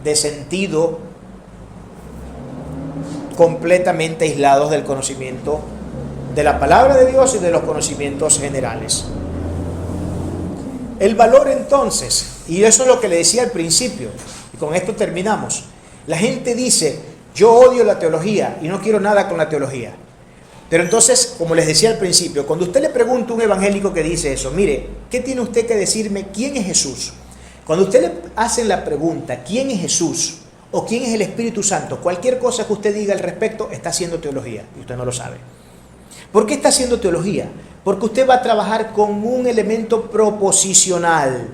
de sentido completamente aislados del conocimiento de la palabra de Dios y de los conocimientos generales. El valor entonces, y eso es lo que le decía al principio, y con esto terminamos. La gente dice, yo odio la teología y no quiero nada con la teología. Pero entonces, como les decía al principio, cuando usted le pregunta a un evangélico que dice eso, mire, ¿qué tiene usted que decirme? ¿Quién es Jesús? Cuando usted le hacen la pregunta, ¿quién es Jesús? O ¿quién es el Espíritu Santo? Cualquier cosa que usted diga al respecto está haciendo teología y usted no lo sabe. ¿Por qué está haciendo teología? Porque usted va a trabajar con un elemento proposicional.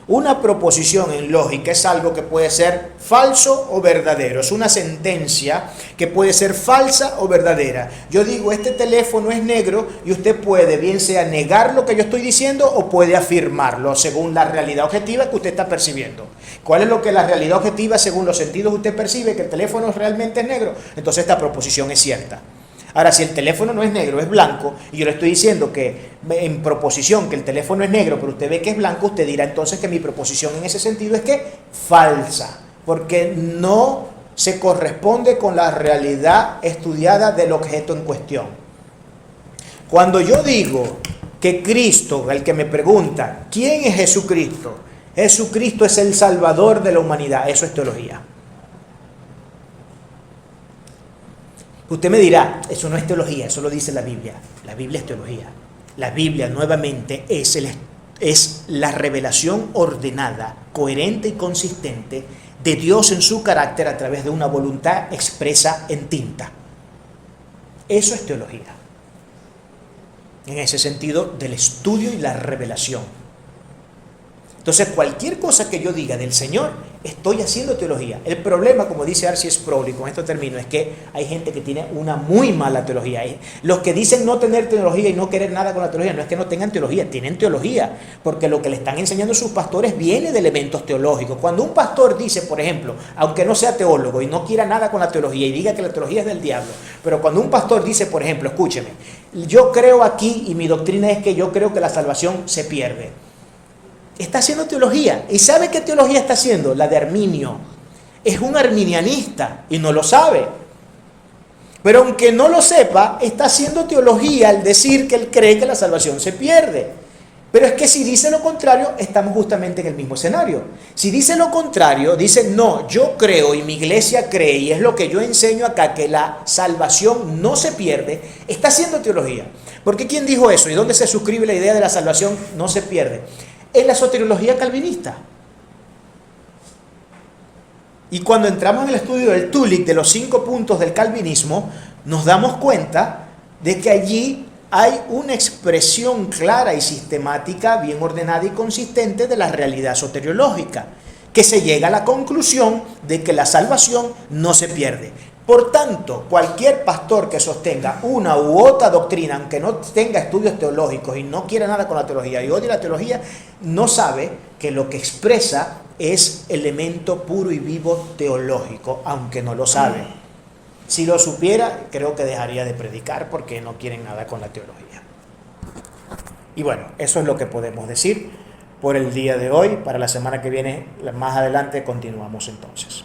Una proposición en lógica es algo que puede ser falso o verdadero. Es una sentencia que puede ser falsa o verdadera. Yo digo, este teléfono es negro y usted puede bien sea negar lo que yo estoy diciendo o puede afirmarlo según la realidad objetiva que usted está percibiendo. ¿Cuál es lo que la realidad objetiva según los sentidos usted percibe? Que el teléfono realmente es negro. Entonces esta proposición es cierta. Ahora, si el teléfono no es negro, es blanco, y yo le estoy diciendo que en proposición que el teléfono es negro, pero usted ve que es blanco, usted dirá entonces que mi proposición en ese sentido es que falsa, porque no se corresponde con la realidad estudiada del objeto en cuestión. Cuando yo digo que Cristo, el que me pregunta, ¿quién es Jesucristo? Jesucristo es el Salvador de la humanidad, eso es teología. Usted me dirá, eso no es teología, eso lo dice la Biblia. La Biblia es teología. La Biblia, nuevamente, es la revelación ordenada, coherente y consistente de Dios en su carácter a través de una voluntad expresa en tinta. Eso es teología. En ese sentido, del estudio y la revelación. Entonces, cualquier cosa que yo diga del Señor, estoy haciendo teología. El problema, como dice R.C. Sproul, y con esto termino, es que hay gente que tiene una muy mala teología. Los que dicen no tener teología y no querer nada con la teología, no es que no tengan teología, tienen teología, porque lo que le están enseñando sus pastores viene de elementos teológicos. Cuando un pastor dice, por ejemplo, aunque no sea teólogo y no quiera nada con la teología y diga que la teología es del diablo, pero cuando un pastor dice, por ejemplo, escúcheme, yo creo aquí y mi doctrina es que yo creo que la salvación se pierde. Está haciendo teología. ¿Y sabe qué teología está haciendo? La de Arminio. Es un arminianista y no lo sabe. Pero aunque no lo sepa, está haciendo teología al decir que él cree que la salvación se pierde. Pero es que si dice lo contrario, estamos justamente en el mismo escenario. Si dice lo contrario, dice, no, yo creo y mi iglesia cree, y es lo que yo enseño acá, que la salvación no se pierde, está haciendo teología. Porque ¿quién dijo eso? ¿Y dónde se suscribe la idea de la salvación no se pierde? En la soteriología calvinista. Y cuando entramos en el estudio del Tulip, de los 5 puntos del calvinismo, nos damos cuenta de que allí hay una expresión clara y sistemática, bien ordenada y consistente de la realidad soteriológica, que se llega a la conclusión de que la salvación no se pierde. Por tanto, cualquier pastor que sostenga una u otra doctrina, aunque no tenga estudios teológicos y no quiera nada con la teología y odie la teología, no sabe que lo que expresa es elemento puro y vivo teológico, aunque no lo sabe. Si lo supiera, creo que dejaría de predicar porque no quieren nada con la teología. Y bueno, eso es lo que podemos decir por el día de hoy. Para la semana que viene, más adelante, continuamos entonces.